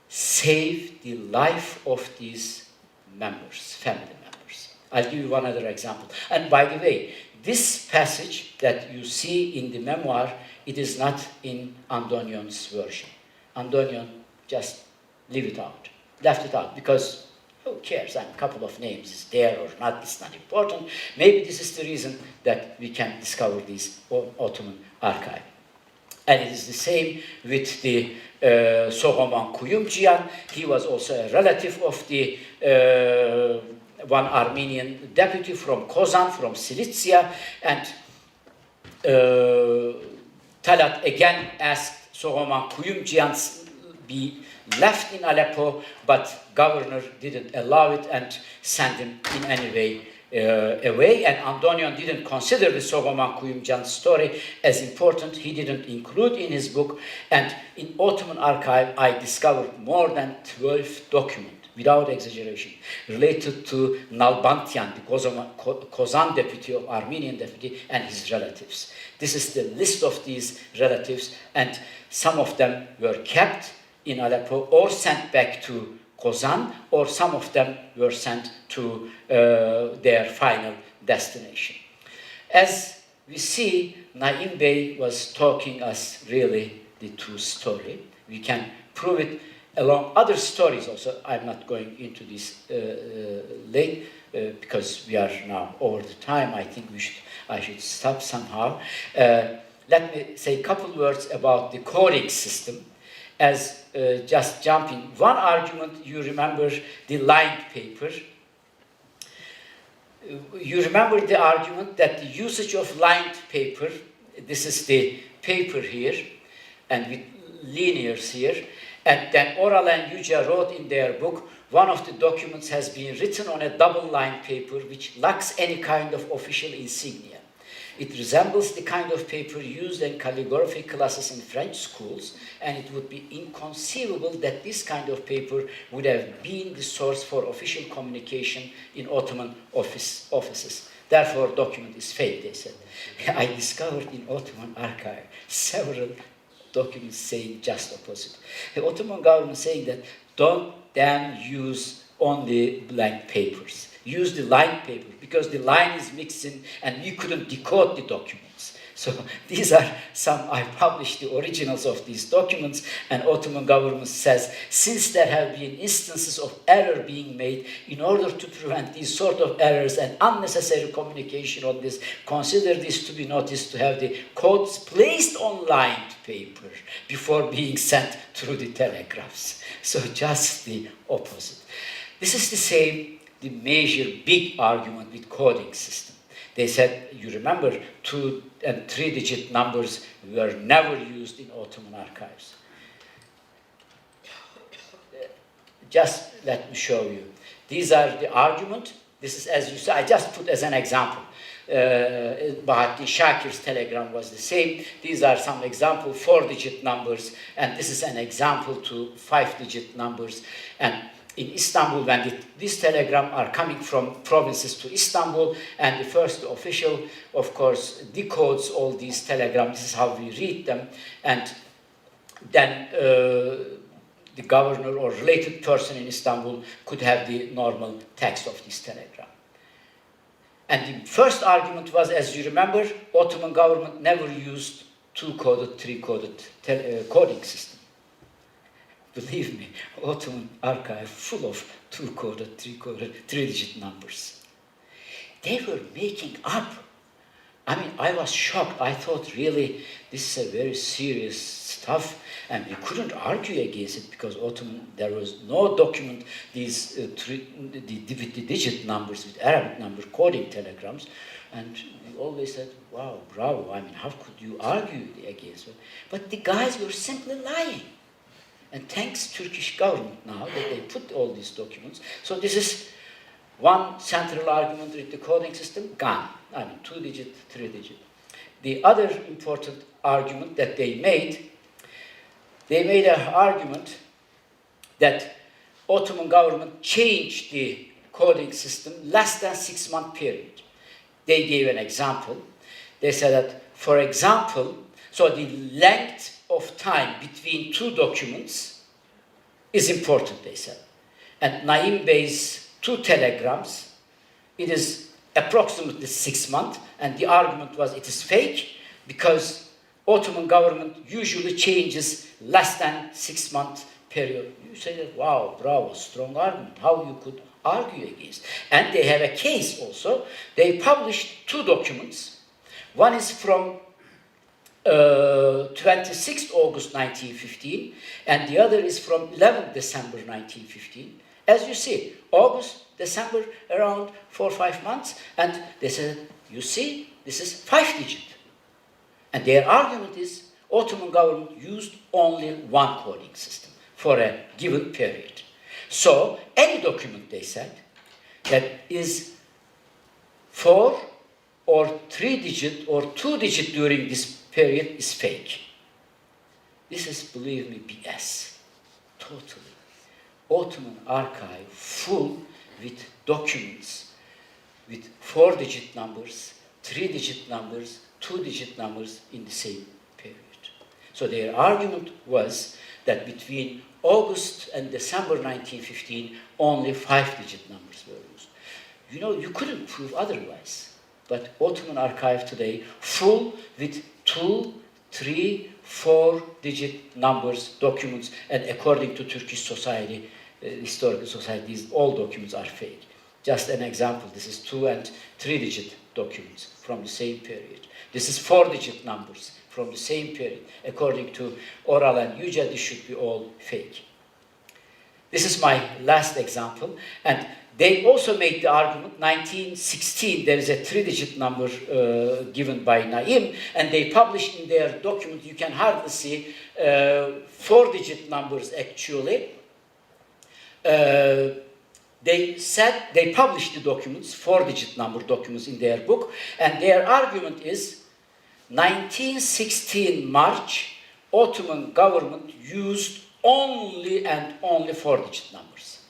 saved the life of these members, family members. I'll give you one other example. And by the way, this passage that you see in the memoir, it is not in Andonion's version. Andonion just left it out, because who cares? A couple of names is there or not, it's not important. Maybe this is the reason that we can discover this Ottoman archive. And it is the same with the Soghomon Kuyumjian. He was also a relative of the one Armenian deputy from Kozan, from Cilicia, and Talat again asked Soghomon Kuyumjian be left in Aleppo, but governor didn't allow it and sent him in any way away. And Andonion didn't consider the Soghomon Kuyumjian story as important. He didn't include in his book. And in Ottoman archive, I discovered more than 12 documents, without exaggeration, related to Nalbantian, the Kozan deputy of Armenian deputy, and his relatives. This is the list of these relatives, and some of them were kept in Aleppo or sent back to Kozan, or some of them were sent to their final destination. As we see, Naim Bey was talking us really the true story. We can prove it along other stories also. I'm not going into this late because we are now over the time. I think I should stop somehow. Let me say a couple words about the coding system. As just jumping, one argument, you remember the lined paper. You remember the argument that the usage of lined paper, this is the paper here, and with linears here, and then Oral and Yüce wrote in their book, one of the documents has been written on a double-lined paper which lacks any kind of official insignia. It resembles the kind of paper used in calligraphy classes in French schools, and it would be inconceivable that this kind of paper would have been the source for official communication in Ottoman offices. Therefore, document is fake, they said. I discovered in Ottoman archive several documents saying just opposite. The Ottoman government saying that don't then use only blank papers. Use the lined paper, because the line is mixing and we couldn't decode the documents. So these are some, I published the originals of these documents, and Ottoman government says, since there have been instances of error being made, in order to prevent these sort of errors and unnecessary communication on this, consider this to be noticed to have the codes placed on lined paper before being sent through the telegraphs. So just the opposite. This is the same, the major big argument with coding system. They said, you remember, 2 and 3 digit numbers were never used in Ottoman archives. Just let me show you. These are the argument. This is, as you say, I just put as an example. Bahattin Shakir's telegram was the same. These are some example 4-digit numbers, and this is an example to 5-digit numbers. And in Istanbul, when these telegrams are coming from provinces to Istanbul, and the first official, of course, decodes all these telegrams. This is how we read them, and then the governor or related person in Istanbul could have the normal text of this telegram. And the first argument was, as you remember, Ottoman government never used 2-coded, 3-coded coding system. Believe me, Ottoman archive full of 2-coded, 3-coded, 3-digit numbers. They were making up. I mean, I was shocked. I thought, really, this is a very serious stuff, and we couldn't argue against it because Ottoman, there was no document, these the digit numbers with Arabic number coding telegrams, and we always said, wow, bravo, I mean, how could you argue against it? But the guys were simply lying. And thanks Turkish government now that they put all these documents, so this is one central argument with the coding system, gone. I mean, 2-digit, 3-digit. The other important argument that they made an argument that Ottoman government changed the coding system less than 6-month period. They gave an example. They said that, for example, so the length of time between 2 documents is important, they said. And Naim Bey's 2 telegrams, it is approximately 6 months, and the argument was it is fake because Ottoman government usually changes less than 6-month period. You say that, wow, bravo, strong argument, how you could argue against. And they have a case also. They published 2 documents. One is from 26 August 1915, and the other is from 11 December 1915. As you see, August, December, around 4 or 5 months, and they said, you see, this is 5-digit. And their argument is, Ottoman government used only one coding system for a given period. So, any document, they said, that is 4 or 3-digit or 2-digit during this period is fake. This is, believe me, BS. Totally. Ottoman archive full with documents with 4-digit numbers, 3-digit numbers, 2-digit numbers in the same period. So their argument was that between August and December 1915, only 5-digit numbers were used. You know, you couldn't prove otherwise. But Ottoman archive today, full with 2, 3, 4-digit numbers, documents, and according to Turkish society, historical societies, all documents are fake. Just an example, this is 2 and 3-digit documents from the same period. This is 4-digit numbers from the same period. According to Oral and Yücel, this should be all fake. This is my last example, and they also made the argument, 1916, there is a 3-digit number given by Naim, and they published in their document, you can hardly see 4-digit numbers actually. They said, they published the documents, 4-digit number documents in their book, and their argument is, 1916 March, Ottoman government used only and only 4-digit numbers.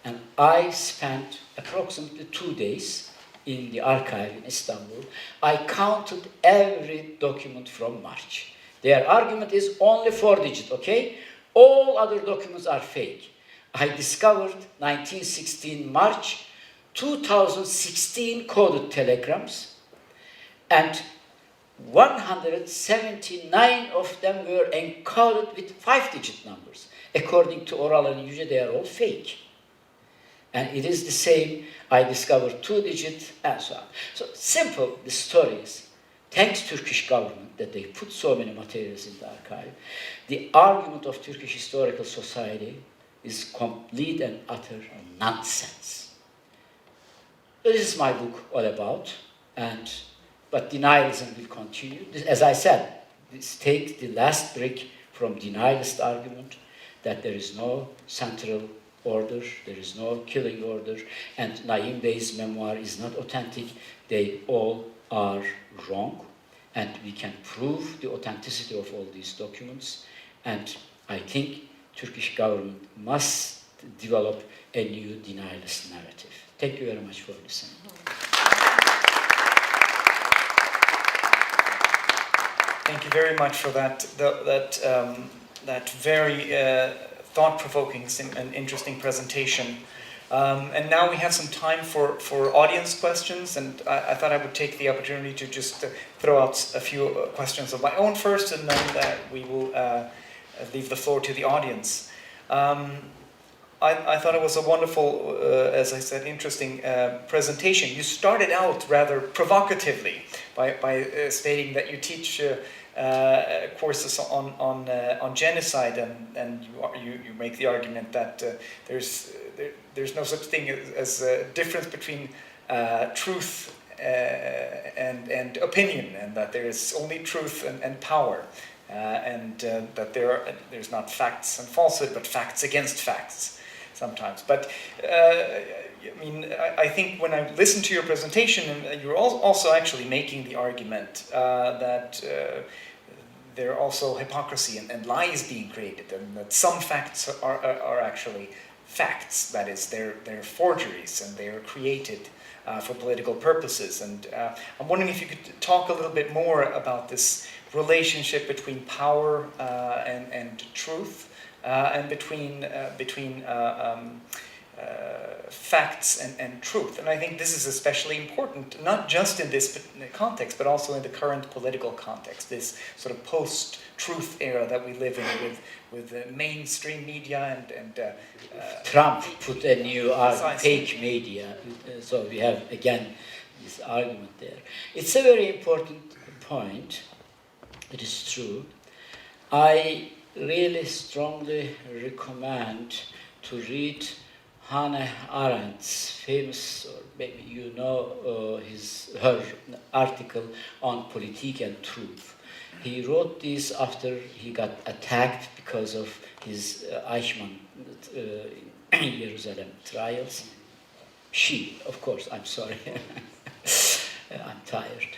And I spent approximately 2 days in the archive in Istanbul. I counted every document from March. Their argument is only 4-digit, okay? All other documents are fake. I discovered 1916 March, 2016 coded telegrams, and 179 of them were encoded with 5-digit numbers. According to Oral and Yücel, they are all fake. And it is the same, I discovered 2-digit, and so on. So simple, the story is, thanks Turkish government that they put so many materials in the archive, the argument of Turkish Historical Society is complete and utter nonsense. This is my book all about. But denialism will continue. As I said, this takes the last brick from denialist argument that there is no central order, there is no killing order, and Naim Bey's memoir is not authentic. They all are wrong, and we can prove the authenticity of all these documents. And I think Turkish government must develop a new denialist narrative. Thank you very much for listening. Thank you very much for that very thought-provoking and interesting presentation. And now we have some time for audience questions, and I thought I would take the opportunity to just throw out a few questions of my own first, and then we will leave the floor to the audience. I thought it was a wonderful, as I said, interesting presentation. You started out rather provocatively by stating that you teach courses on genocide, and you make the argument that there's no such thing as a difference between truth and opinion, and that there is only truth and power, and that there's not facts and falsehood, but facts against facts sometimes. But I think when I listened to your presentation, you're also actually making the argument that there are also hypocrisy and lies being created, and that some facts are actually facts. That is, they're forgeries, and they are created for political purposes. And I'm wondering if you could talk a little bit more about this relationship between power and truth, and between facts and truth. And I think this is especially important, not just in this context, but also in the current political context, this sort of post-truth era that we live in with mainstream media and Trump put a new fake media, so we have again this argument there. It's a very important point. It is true. I really strongly recommend to read Hannah Arendt's famous, or maybe you know her article on Politik and Truth. He wrote this after he got attacked because of his Eichmann Jerusalem trials. She, of course, I'm sorry. I'm tired.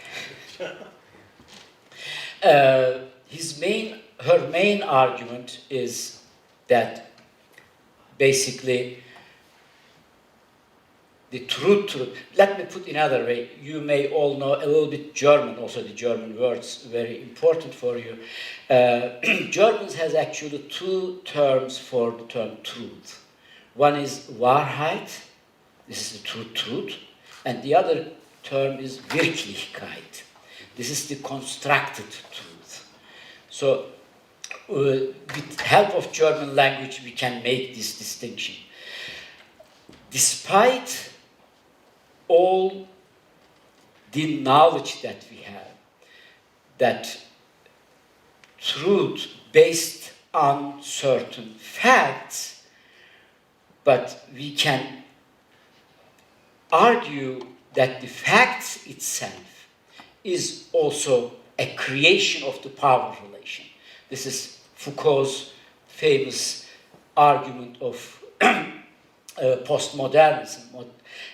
Her main argument is that basically the truth. Let me put another way. You may all know a little bit German, also the German words, very important for you. Germans has actually two terms for the term truth. One is Wahrheit, this is the truth, and the other term is Wirklichkeit. This is the constructed truth. So, with help of German language, we can make this distinction. Despite all the knowledge that we have, that truth based on certain facts, but we can argue that the facts itself is also a creation of the power relation. This is Foucault's famous argument of postmodernism,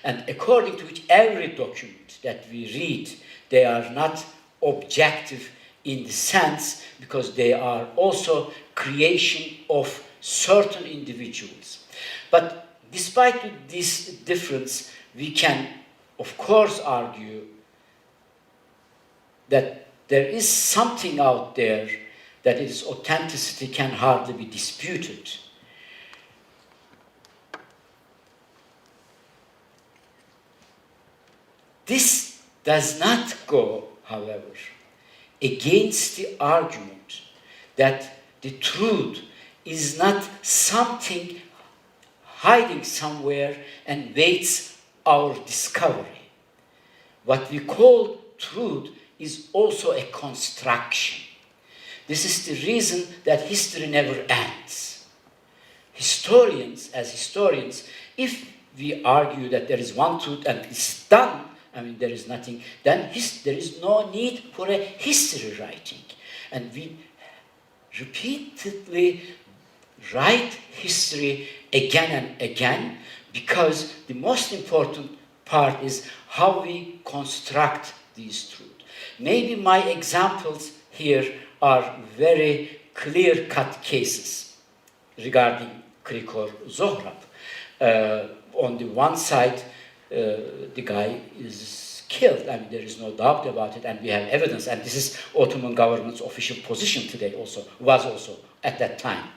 and according to which every document that we read, they are not objective in the sense because they are also creation of certain individuals. But despite this difference, we can, of course, argue that there is something out there that its authenticity can hardly be disputed. This does not go, however, against the argument that the truth is not something hiding somewhere and waits our discovery. What we call truth is also a construction. This is the reason that history never ends. Historians, if we argue that there is one truth and it's done, I mean, there is nothing, then there is no need for a history writing. And we repeatedly write history again and again, because the most important part is how we construct these truths. Maybe my examples here are very clear-cut cases regarding Krikor Zohrab. On the one side, the guy is killed. I mean, there is no doubt about it, and we have evidence. And this is Ottoman government's official position today also, was also at that time.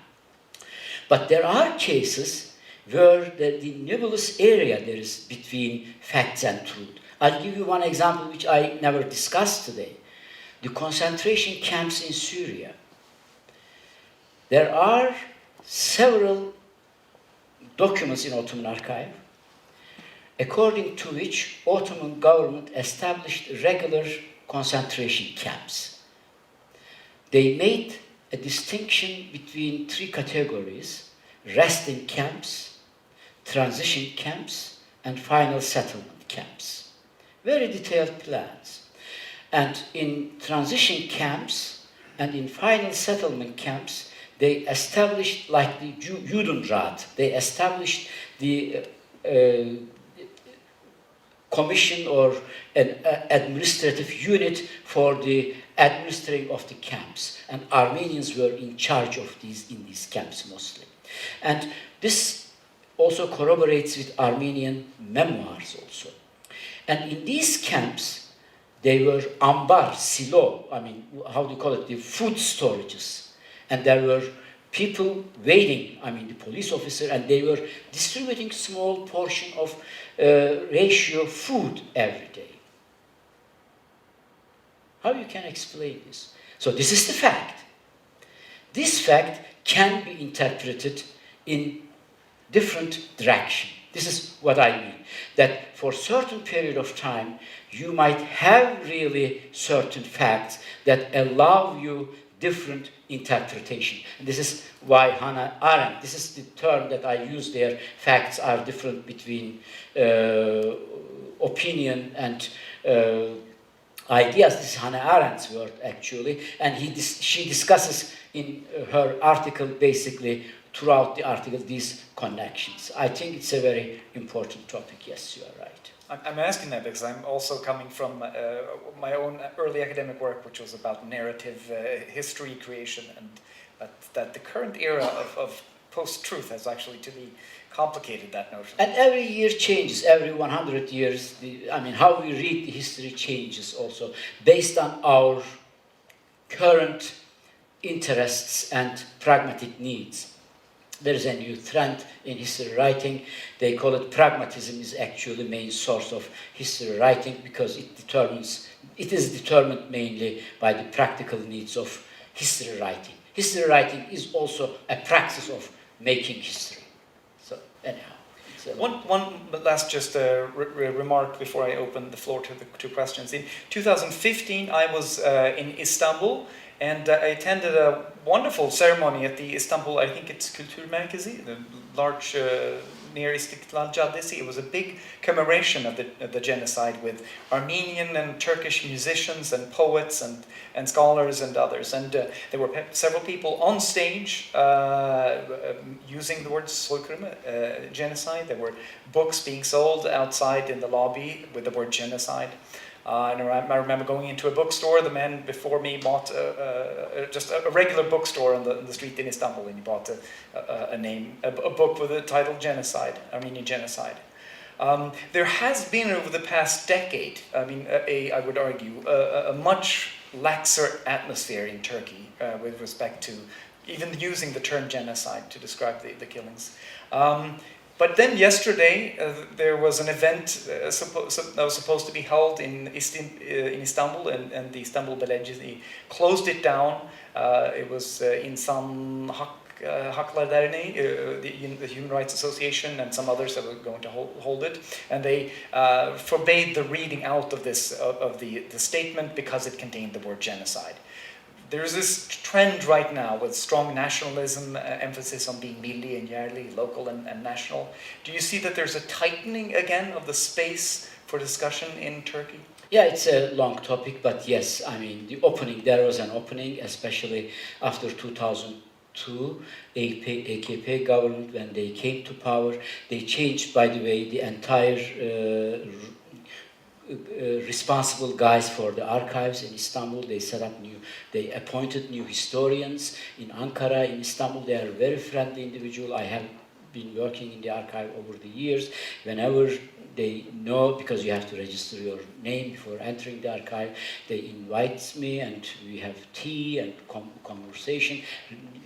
But there are cases where the nebulous area there is between facts and truth. I'll give you one example which I never discussed today. The concentration camps in Syria. There are several documents in Ottoman archive according to which Ottoman government established regular concentration camps. They made a distinction between three categories: resting camps, transition camps, and final settlement camps. Very detailed plans. And in transition camps and in final settlement camps, they established, like the Judenrat, they established the commission or an administrative unit for the administering of the camps. And Armenians were in charge of in these camps mostly. And this also corroborates with Armenian memoirs also. And in these camps, they were ambar, silo, I mean, how do you call it, the food storages. And there were people waiting, I mean, the police officer, and they were distributing small portion of ratio food every day. How you can explain this? So this is the fact. This fact can be interpreted in different direction. This is what I mean. That for a certain period of time, you might have really certain facts that allow you different interpretation. And this is why Hannah Arendt, this is the term that I use there, facts are different between opinion and ideas. This is Hannah Arendt's word, actually, and she discusses in her article, basically, throughout the article, these connections. I think it's a very important topic. Yes, you are right. I'm asking that because I'm also coming from my own early academic work, which was about narrative history creation, and that the current era of post-truth has actually to be complicated that notion. And every year changes, every 100 years, how we read the history changes also, based on our current interests and pragmatic needs. There is a new trend in history writing. They call it pragmatism is actually the main source of history writing, because it is determined mainly by the practical needs of history writing. History writing is also a practice of making history. So anyhow. One last just remark before I open the floor to the two questions. In 2015, I was in Istanbul, and I attended a wonderful ceremony at the Istanbul, I think it's Kültür Merkezi, the large near Istiklal Caddesi. It was a big commemoration of the genocide with Armenian and Turkish musicians and poets and scholars and others. And there were several people on stage using the word soykırım, genocide. There were books being sold outside in the lobby with the word genocide. And I remember going into a bookstore. The man before me bought just a regular bookstore on the street in Istanbul, and he bought a book with the title Genocide, Armenian Genocide. There has been over the past decade, I would argue, a much laxer atmosphere in Turkey with respect to even using the term genocide to describe the killings. But then yesterday, there was an event that was supposed to be held in Istanbul, and the Istanbul Belediyesi closed it down. It was İnsan Hakları Derneği, the Human Rights Association, and some others that were going to hold it. And they forbade the reading out of the statement because it contained the word genocide. There's this trend right now with strong nationalism, emphasis on being milli and yerli, local and national. Do you see that there's a tightening again of the space for discussion in Turkey? Yeah, it's a long topic, but yes, I mean, there was an opening, especially after 2002, AKP government, when they came to power, they changed, by the way, the entire responsible guys for the archives in Istanbul. They appointed new historians in Ankara, in Istanbul. They are very friendly individual. I have been working in the archive over the years. Whenever they know, because you have to register your name before entering the archive, they invite me and we have tea and conversation.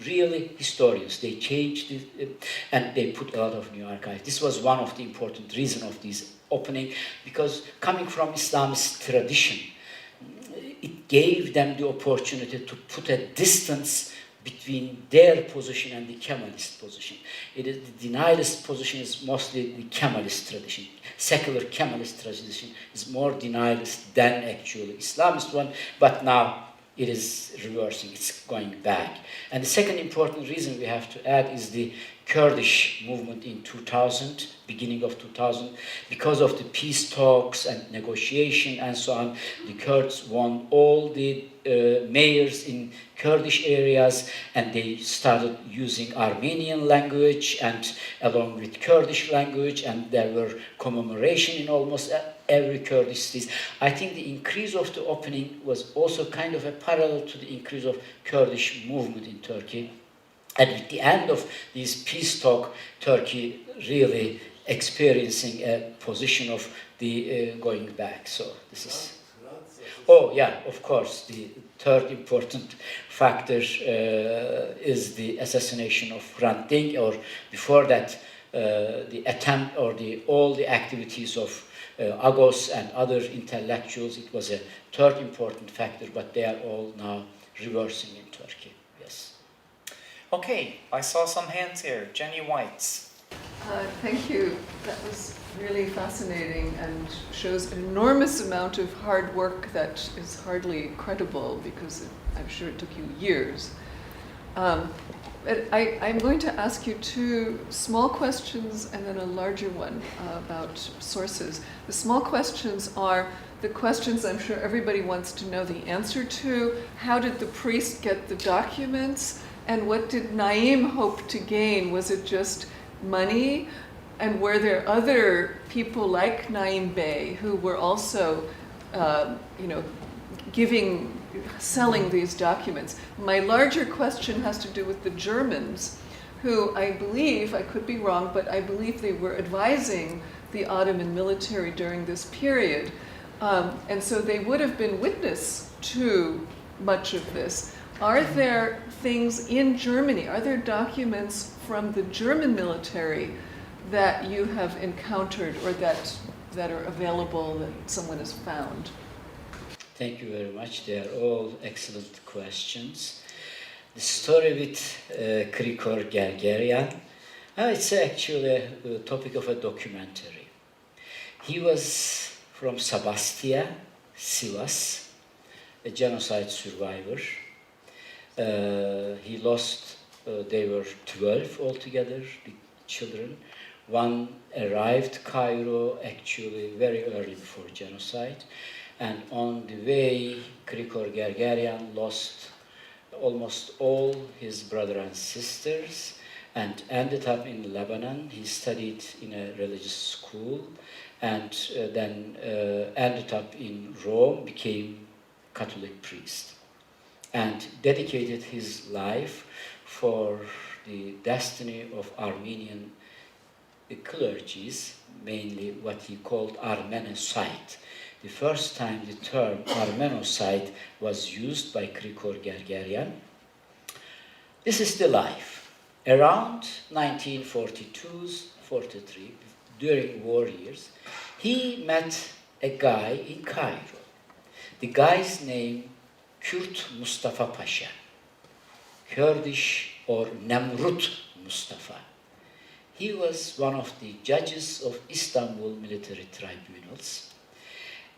Really historians, they changed it and they put a lot of new archives. This was one of the important reasons of this opening, because coming from Islamist tradition, it gave them the opportunity to put a distance between their position and the Kemalist position. The denialist position is mostly the Kemalist tradition. Secular Kemalist tradition is more denialist than actually Islamist one, but now it is reversing, it's going back. And the second important reason we have to add is the Kurdish movement in 2000, beginning of 2000, because of the peace talks and negotiation and so on. The Kurds won all the mayors in Kurdish areas, and they started using Armenian language and along with Kurdish language, and there were commemoration in almost every Kurdish city. I think the increase of the opening was also kind of a parallel to the increase of Kurdish movement in Turkey. And at the end of this peace talk, Turkey really experiencing a position of the going back. So this is. Oh yeah, of course. The third important factor is the assassination of Hrant Dink, or before that, the attempt or all the activities of Agos and other intellectuals. It was a third important factor, but they are all now reversing in Turkey. Yes. Okay, I saw some hands here. Jenny Whites. Thank you. That was really fascinating and shows an enormous amount of hard work that is hardly credible, because I'm sure it took you years. But I'm going to ask you two small questions and then a larger one about sources. The small questions are the questions I'm sure everybody wants to know the answer to. How did the priest get the documents? And what did Naim hope to gain? Was it just money? And were there other people like Naim Bey who were also, selling these documents? My larger question has to do with the Germans, who I believe, I could be wrong, but I believe they were advising the Ottoman military during this period. And so they would have been witness to much of this. Are there things in Germany, are there documents from the German military that you have encountered or that are available, that someone has found? Thank you very much. They are all excellent questions. The story with Krikor Gergerian, it's actually a topic of a documentary. He was from Sabastia, Sivas, a genocide survivor. He lost, they were 12 altogether, the children. One arrived Cairo actually very early before genocide. And on the way, Krikor Gergerian lost almost all his brothers and sisters and ended up in Lebanon. He studied in a religious school and then ended up in Rome, became Catholic priest, and dedicated his life for the destiny of Armenian clergies, mainly what he called Armenocide. The first time the term Armenocide was used by Krikor Gergerian. This is the life. Around 1942-43, during war years, he met a guy in Cairo. The guy's name, Kürt Mustafa Pasha, Kurdish or Nemrut Mustafa. He was one of the judges of Istanbul military tribunals,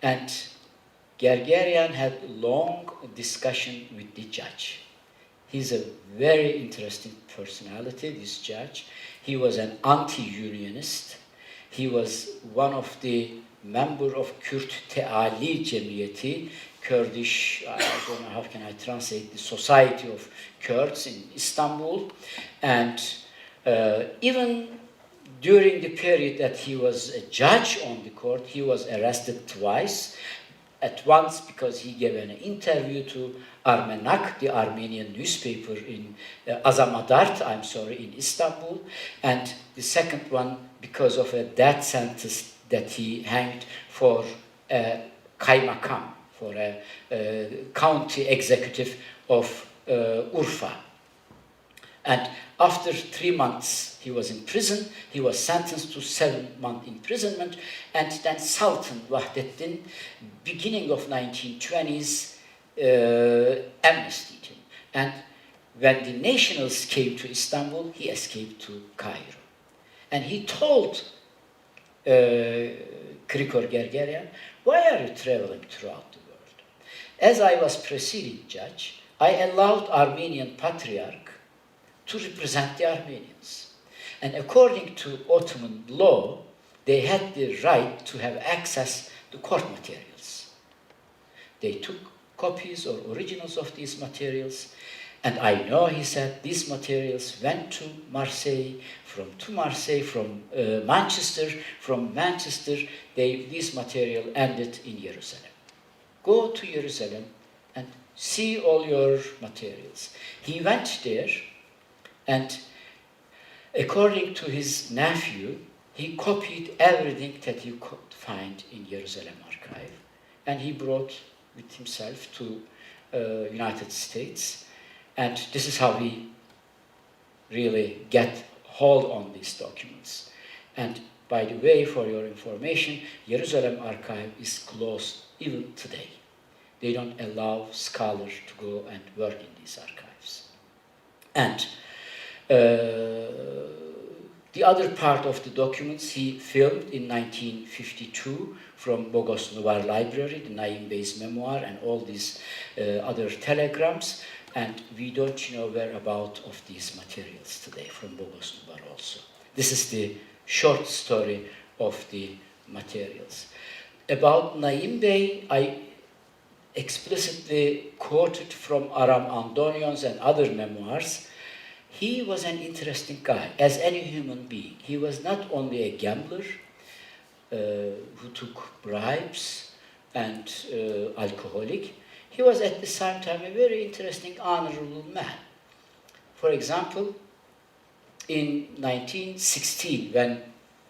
and Gergerian had long discussion with the judge. He's a very interesting personality, this judge. He was an anti-unionist. He was one of the member of Kürt Teali Cemiyeti, Kurdish, I don't know how can I translate, the Society of Kurds in Istanbul. And even during the period that he was a judge on the court, he was arrested twice. At once because he gave an interview to Armenak, the Armenian newspaper in Azamadart, in Istanbul. And the second one because of a death sentence that he hanged for a kaymakam, for a county executive of Urfa. And after 3 months he was in prison, he was sentenced to 7-month imprisonment, and then Sultan Vahdettin, beginning of 1920s, amnestied him. And when the nationals came to Istanbul, he escaped to Cairo. And he told Krikor Gergerian, why are you traveling throughout the world? As I was preceding judge, I allowed Armenian Patriarch to represent the Armenians. And according to Ottoman law, they had the right to have access to court materials. They took copies or originals of these materials, and I know, he said, these materials went to Marseille, from Manchester, from Manchester, this material ended in Jerusalem. Go to Jerusalem and see all your materials. He went there, and according to his nephew, he copied everything that he could find in Jerusalem archive, and he brought with himself to United States. And this is how we really get hold on these documents. And by the way, for your information, Jerusalem archive is closed even today. They don't allow scholars to go and work in these archives. And the other part of the documents he filmed in 1952 from Bogos Nuvar Library, the Naim Bey's memoir, and all these other telegrams. And we don't know whereabouts of these materials today from Bogos Nuvar also. This is the short story of the materials. About Naim Bey, I explicitly quoted from Aram Andonion's and other memoirs. He was an interesting guy, as any human being. He was not only a gambler who took bribes and alcoholic. He was at the same time a very interesting, honorable man. For example, in 1916, when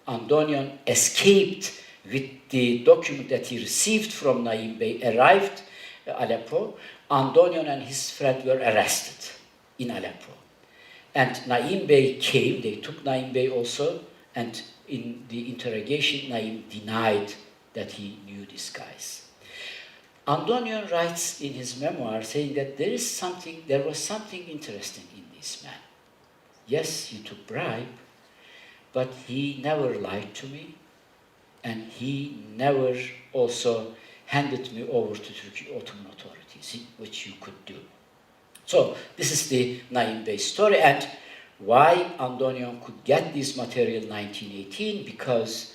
Andonion escaped with the document that he received from Naim Bey, arrived Aleppo, Andonion and his friend were arrested in Aleppo. And Naim Bey came, they took Naim Bey also, and in the interrogation, Naim denied that he knew these guys. Andonion writes in his memoir saying that there was something interesting in this man. Yes, he took bribe, but he never lied to me, and he never also handed me over to Turkish Ottoman authorities, which you could do. So this is the Naim Bey story, and why Andonion could get this material in 1918, because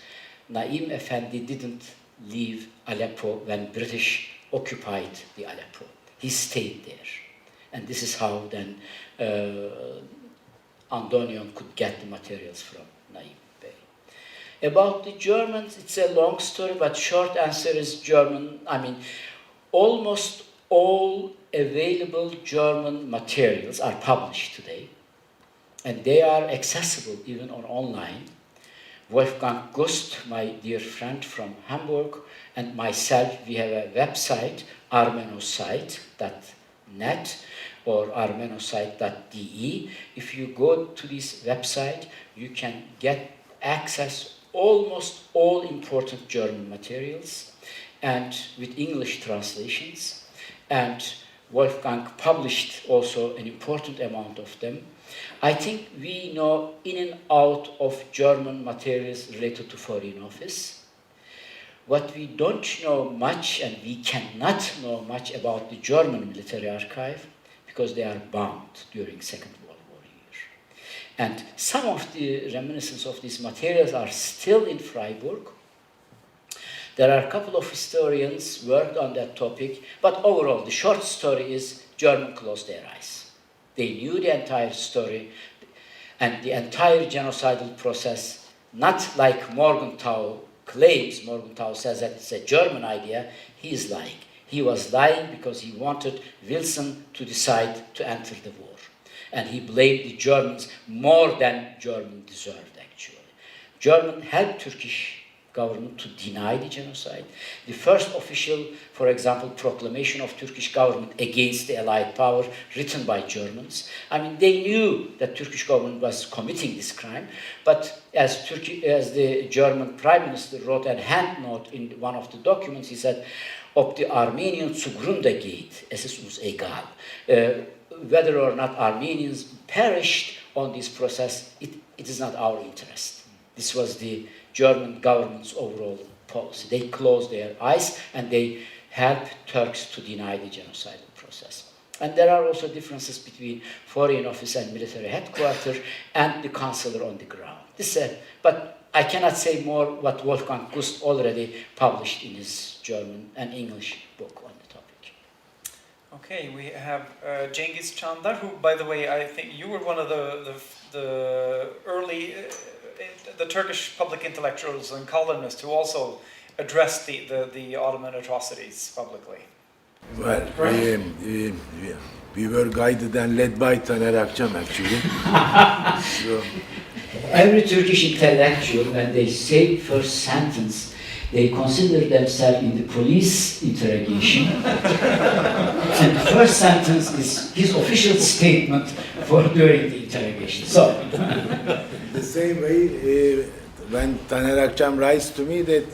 Naim Efendi didn't leave Aleppo when British occupied the Aleppo. He stayed there. And this is how then Andonion could get the materials from Naim Bey. About the Germans, it's a long story, but short answer is German. Almost all available German materials are published today, and they are accessible even online. Wolfgang Gust, my dear friend from Hamburg, and myself, we have a website, armenocite.net or armenocite.de. If you go to this website, you can get access almost all important German materials, and with English translations. And Wolfgang published also an important amount of them. I think we know in and out of German materials related to Foreign Office. what we don't know much, and we cannot know much about the German military archive, because they are bound during Second World War year. And some of the reminiscences of these materials are still in Freiburg. There are a couple of historians worked on that topic, but overall the short story is Germans closed their eyes. They knew the entire story and the entire genocidal process, not like Morgenthau claims. Morgenthau says that it's a German idea. He is lying. He was lying because he wanted Wilson to decide to enter the war. And he blamed the Germans more than Germans deserved, actually. Germans helped Turkish government to deny the genocide. The first official, for example, proclamation of Turkish government against the Allied power, written by Germans. I mean, they knew that Turkish government was committing this crime, but as the German Prime Minister wrote a hand note in one of the documents, he said, "Ob die Armenien zugrunde geht, es ist uns egal." Whether or not Armenians perished on this process, it is not our interest. This was the German government's overall policy. They closed their eyes and they helped Turks to deny the genocidal process. And there are also differences between Foreign Office and military headquarters and the consular on the ground. But I cannot say more what Wolfgang Gust already published in his German and English book on the topic. Okay, we have Cengiz Çandar, who, by the way, I think you were one of the early the Turkish public intellectuals and columnists who also addressed the Ottoman atrocities publicly. Well, we were guided and led by Taner Akçam, actually. So, Every Turkish intellectual, when they say first sentence, they consider themselves in the police interrogation. And the first sentence is his official statement for during the interrogation. So, the same way, when Taner Akçam writes to me that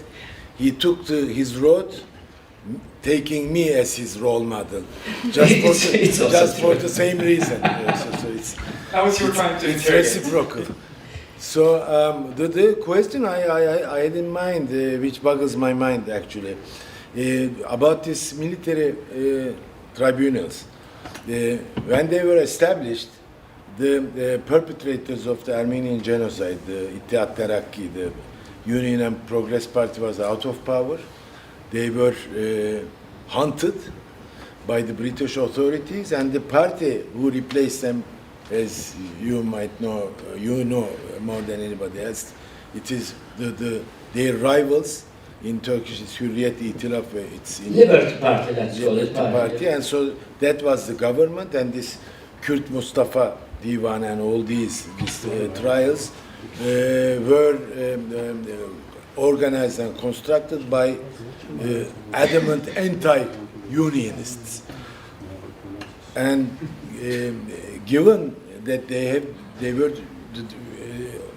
he took his road, taking me as his role model, just for the same reason. That was your time to It's interrogate. reciprocal. So the question I had in mind, which boggles my mind actually, about these military tribunals. When they were established, the perpetrators of the Armenian genocide, the İttihat Terakki, the Union and Progress Party, was out of power. They were hunted by the British authorities, and the party who replaced them, as you might know, you know more than anybody else, it is their rivals in Turkish, it's Hürriyet İtilaf, it's in Liberty Party, let's call it. Party, and so that was the government, and this Kürt Mustafa Divan and all these trials were organized and constructed by adamant anti-unionists. And given that they were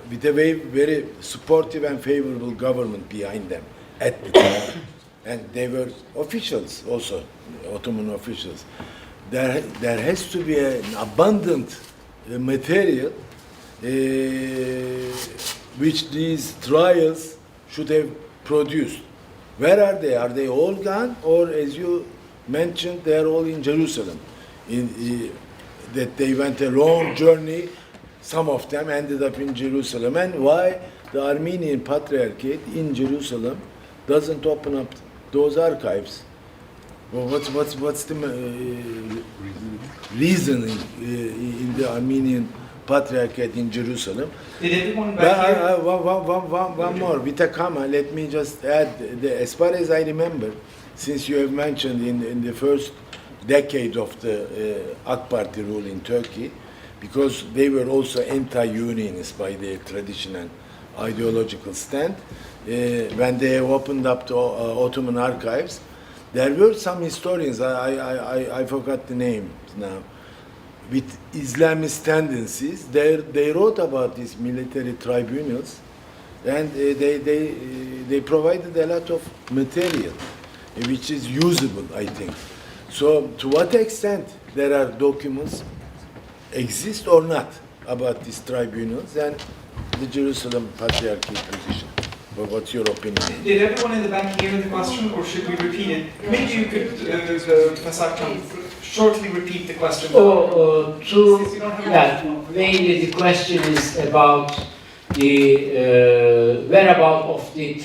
with a very supportive and favorable government behind them at the time, and they were officials also, Ottoman officials, there has to be an abundant material which these trials should have produced. Where are they? Are they all gone? Or, as you mentioned, they are all in Jerusalem. That they went a long journey, some of them ended up in Jerusalem. And why the Armenian Patriarchate in Jerusalem doesn't open up those archives? Well, what's the reasoning in the Armenian Patriarchate in Jerusalem? Did everyone back here? One more, with a comma, let me just add, as far as I remember, since you have mentioned in the first decade of the AK Party rule in Turkey, because they were also anti-unionist by their traditional ideological stand, when they opened up the Ottoman archives, there were some historians, I forgot the names now, with Islamist tendencies. They wrote about these military tribunals, and they provided a lot of material, which is usable, I think. So, to what extent there are documents exist or not about these tribunals and the Jerusalem Patriarchate position? But what's your opinion? Did everyone in the back hear the question, or should we repeat it? Maybe you could, Professor Akçam, shortly repeat the question. Mainly the question is about the whereabouts of the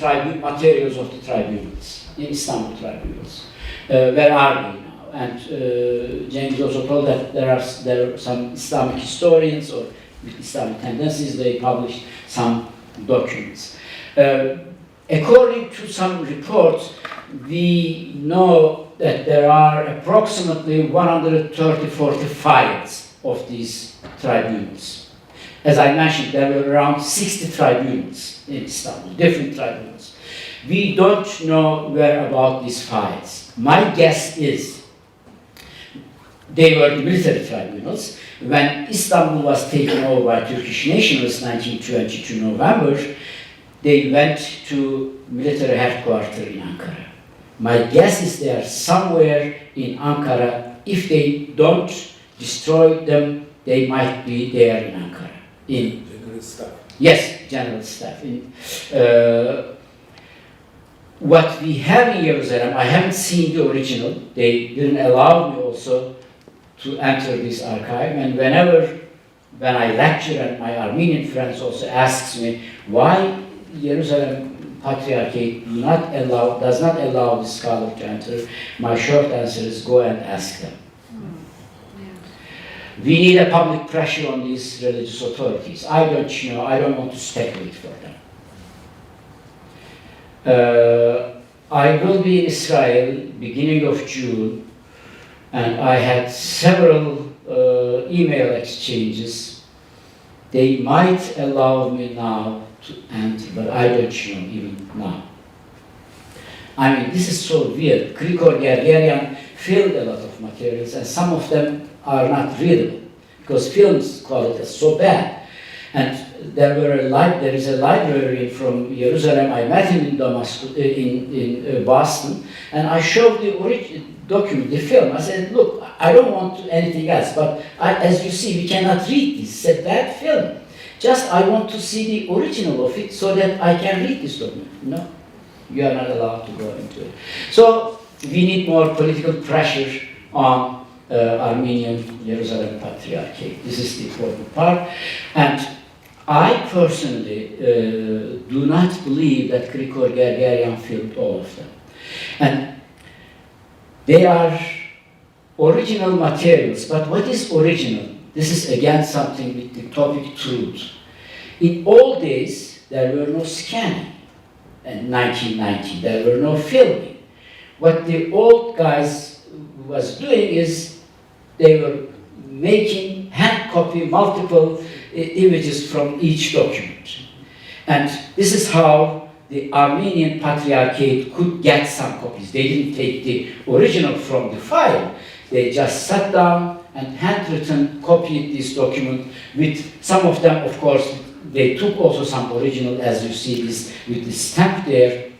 materials of the tribunals, the Istanbul tribunals. Where are they now? And James also told that there are some Islamic historians or with Islamic tendencies, they published some documents. According to some reports, we know that there are approximately 130-40 files of these tribunals. As I mentioned, there were around 60 tribunals in Istanbul, different tribunals. We don't know where about these files. My guess is they were military tribunals. When Istanbul was taken over by Turkish nationalists in 1922 November, they went to military headquarters in Ankara. My guess is they are somewhere in Ankara. If they don't destroy them, they might be there in Ankara. General staff. Yes, general staff. What we have in Jerusalem, I haven't seen the original. They didn't allow me also to enter this archive. And when I lecture, and my Armenian friends also asks me why Jerusalem Patriarchate does not allow the scholar to enter, my short answer is go and ask them. We need a public pressure on these religious authorities. I don't want to speculate for them. I will be in Israel beginning of June, and I had several email exchanges. They might allow me now to enter, but I don't know even now. I mean, this is so weird. Grigor Gergerian filled a lot of materials, and some of them are not readable because films quality is so bad. And there is a librarian from Jerusalem. I met him in Damascus, in Boston, and I showed the original document, the film. I said, "Look, I don't want anything else, but as you see, we cannot read this. It's a bad film. Just I want to see the original of it so that I can read this document." No, you are not allowed to go into it. So we need more political pressure on Armenian Jerusalem Patriarchate. This is the important part. And I personally do not believe that Grigor Gergerian filmed all of them. And they are original materials, but what is original? This is again something with the topic truth. In old days, there were no scanning. In 1990, there were no filming. What the old guys was doing is they were making hand copy multiple images from each document. And this is how the Armenian Patriarchate could get some copies. They didn't take the original from the file. They just sat down and handwritten copied this document with some of them, of course, they took also some original, as you see this with the stamp there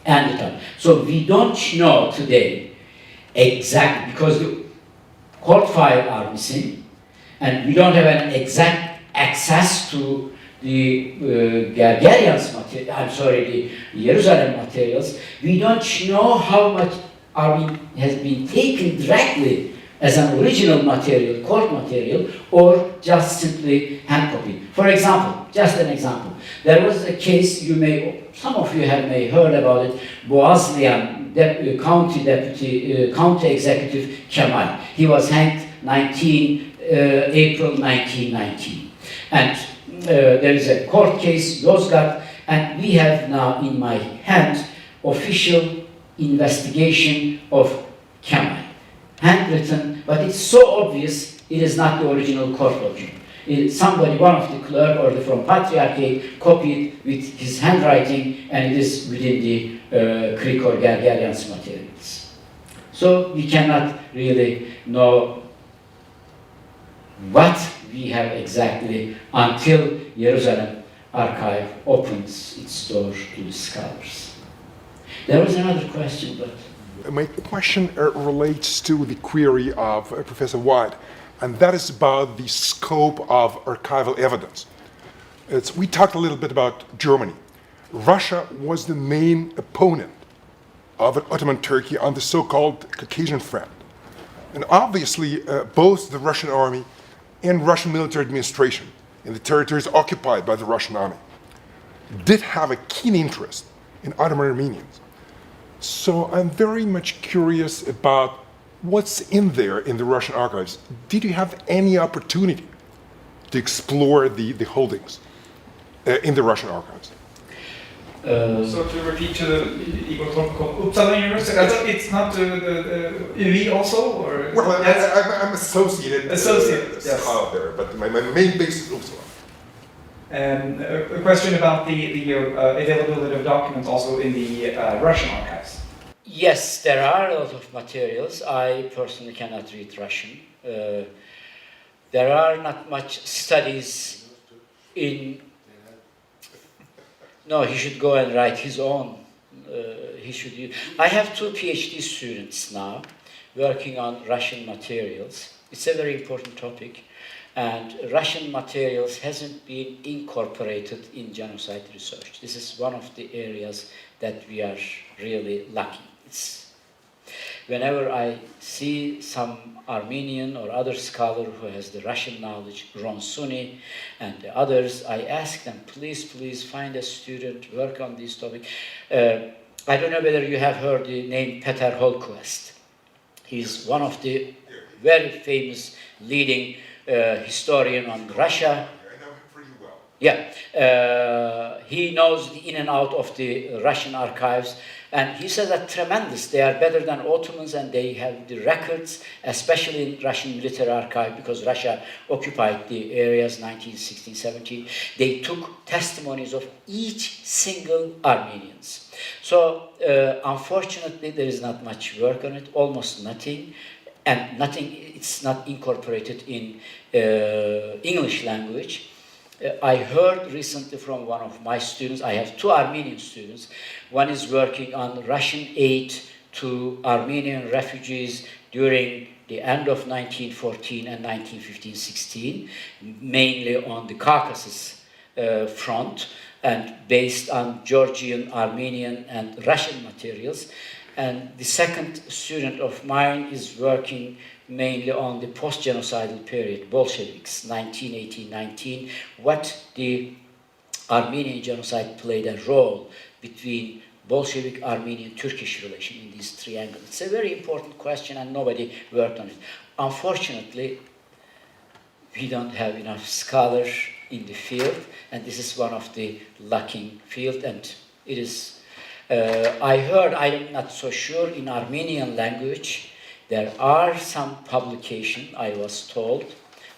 and the time. So we don't know today exactly, because the court file are missing, and we don't have an exact access to the Gergerian's the Jerusalem materials. We don't know how much has been taken directly as an original material, court material, or just simply hand copied. For example, just an example, there was a case some of you may heard about it, Boğazlayan county executive Kemal. He was hanged April 1919. And there is a court case, Yozgat, and we have now in my hand official investigation of Kemal. Handwritten, but it's so obvious it is not the original court document. One of the clerk or from Patriarchate copied with his handwriting, and it is within the Grigor Gergerian's materials. So we cannot really know what we have exactly until Jerusalem Archive opens its door to the scholars. There was another question, but... My question relates to the query of Professor White, and that is about the scope of archival evidence. We talked a little bit about Germany. Russia was the main opponent of an Ottoman Turkey on the so-called Caucasian front. And obviously, both the Russian army and Russian military administration in the territories occupied by the Russian army did have a keen interest in Ottoman Armenians. So I'm very much curious about what's in there in the Russian archives. Did you have any opportunity to explore the holdings in the Russian archives? So to repeat to Igor Torkov, Uppsala University, I thought it's not the UI also, or? Well, Yes. I'm associated Yes. out there, but my main base is Uppsala. A question about the availability of documents also in the Russian archives. Yes, there are a lot of materials. I personally cannot read Russian. There are not much studies in. No, he should go and write his own. I have 2 PhD students now working on Russian materials. It's a very important topic, and Russian materials hasn't been incorporated in genocide research. This is one of the areas that we are really lucky. Whenever I see some Armenian or other scholar who has the Russian knowledge, Ron Suni and the others, I ask them, please find a student, work on this topic. I don't know whether you have heard the name Peter Holquist. He's one of the very famous leading historian on Russia. I know him pretty well. Yeah, he knows the in and out of the Russian archives, and he says that tremendous. They are better than Ottomans, and they have the records, especially in Russian military archive, because Russia occupied the areas 1916, 17. They took testimonies of each single Armenians. So unfortunately, there is not much work on it, almost nothing. And it's not incorporated in English language. I heard recently from one of my students, I have 2 Armenian students. One is working on Russian aid to Armenian refugees during the end of 1914 and 1915-16, mainly on the Caucasus front, and based on Georgian, Armenian, and Russian materials. And the second student of mine is working mainly on the post-genocidal period, Bolsheviks, 1918-19, what the Armenian genocide played a role between Bolshevik, Armenian, Turkish relation in these triangles. It's a very important question and nobody worked on it. Unfortunately, we don't have enough scholars in the field, and this is one of the lacking field, and it is I heard, I'm not so sure, in Armenian language, there are some publications, I was told,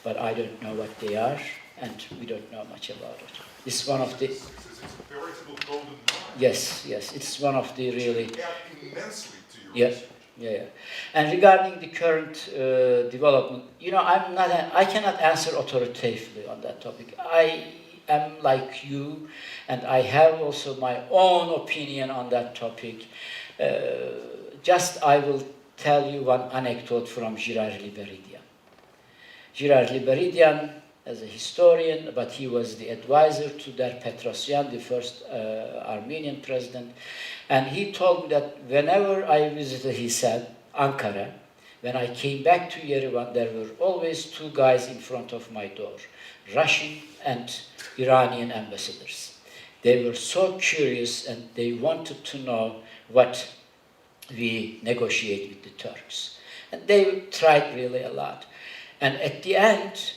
but I don't know what they are, and we don't know much about it. It's one of the... It's a veritable golden mine. Yes, it's one of the really... It add immensely to your research. Yeah. And regarding the current development, I cannot answer authoritatively on that topic. I am like you, and I have also my own opinion on that topic. I will tell you one anecdote from Girard Liberidian. Girard Liberidian, as a historian, but he was the advisor to Der Petrosyan, the first Armenian president, and he told me that whenever I visited, he said, Ankara, when I came back to Yerevan, there were always 2 guys in front of my door, Russian and Iranian ambassadors. They were so curious and they wanted to know what we negotiate with the Turks. And they tried really a lot. And at the end,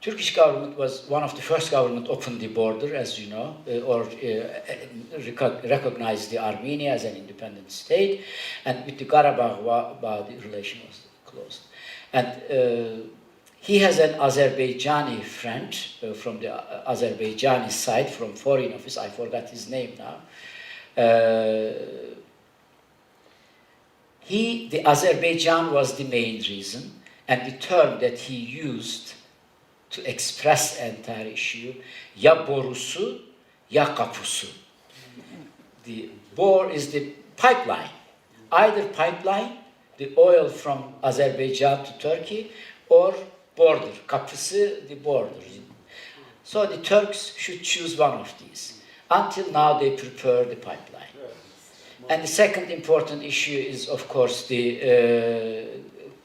Turkish government was one of the first government opened the border, as you know, recognized the Armenia as an independent state, and with the Karabakh, the relation was closed. And he has an Azerbaijani friend from the Azerbaijani side, from Foreign Office, I forgot his name now. The Azerbaijan was the main reason, and the term that he used to express the entire issue, ya borusu, ya kapusu. The bore is the pipeline. Either pipeline, the oil from Azerbaijan to Turkey, or border, kapısı, the border. So the Turks should choose one of these. Until now, they prepare the pipeline. And the second important issue is, of course, the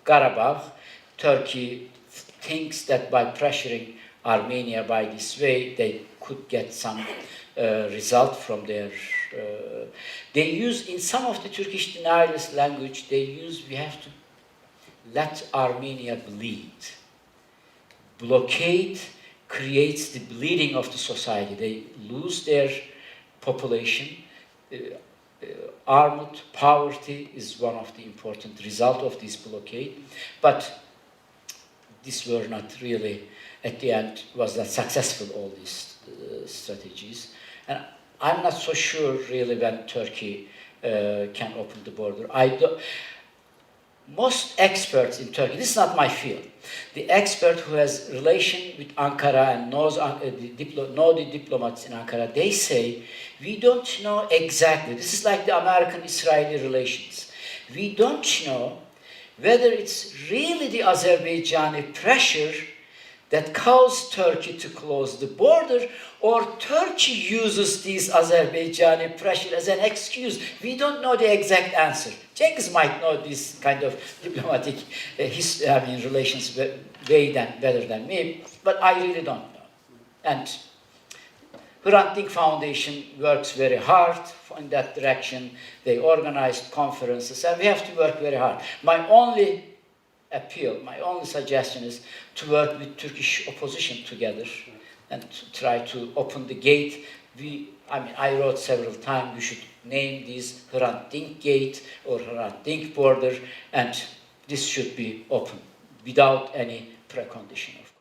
Karabakh. Turkey thinks that by pressuring Armenia by this way, they could get some result from their. They use, in some of the Turkish denialist language, they use, we have to let Armenia bleed. Blockade creates the bleeding of the society. They lose their population. Armed poverty is one of the important results of this blockade. But these were not really, at the end, was not successful, all these strategies. And I'm not so sure really when Turkey can open the border. Most experts in Turkey, this is not my field, the expert who has relation with Ankara and knows the diplomats in Ankara, they say, we don't know exactly, this is like the American-Israeli relations. We don't know whether it's really the Azerbaijani pressure that caused Turkey to close the border, or Turkey uses this Azerbaijani pressure as an excuse. We don't know the exact answer. Cengiz might know this kind of diplomatic relations better than me, but I really don't know. And Hrant Dink Foundation works very hard in that direction. They organize conferences, and we have to work very hard. My only appeal, my only suggestion is to work with Turkish opposition together and to try to open the gate. I wrote several times, we should name this Hrant Dink Gate or Hrant Dink border, and this should be open without any precondition, of course.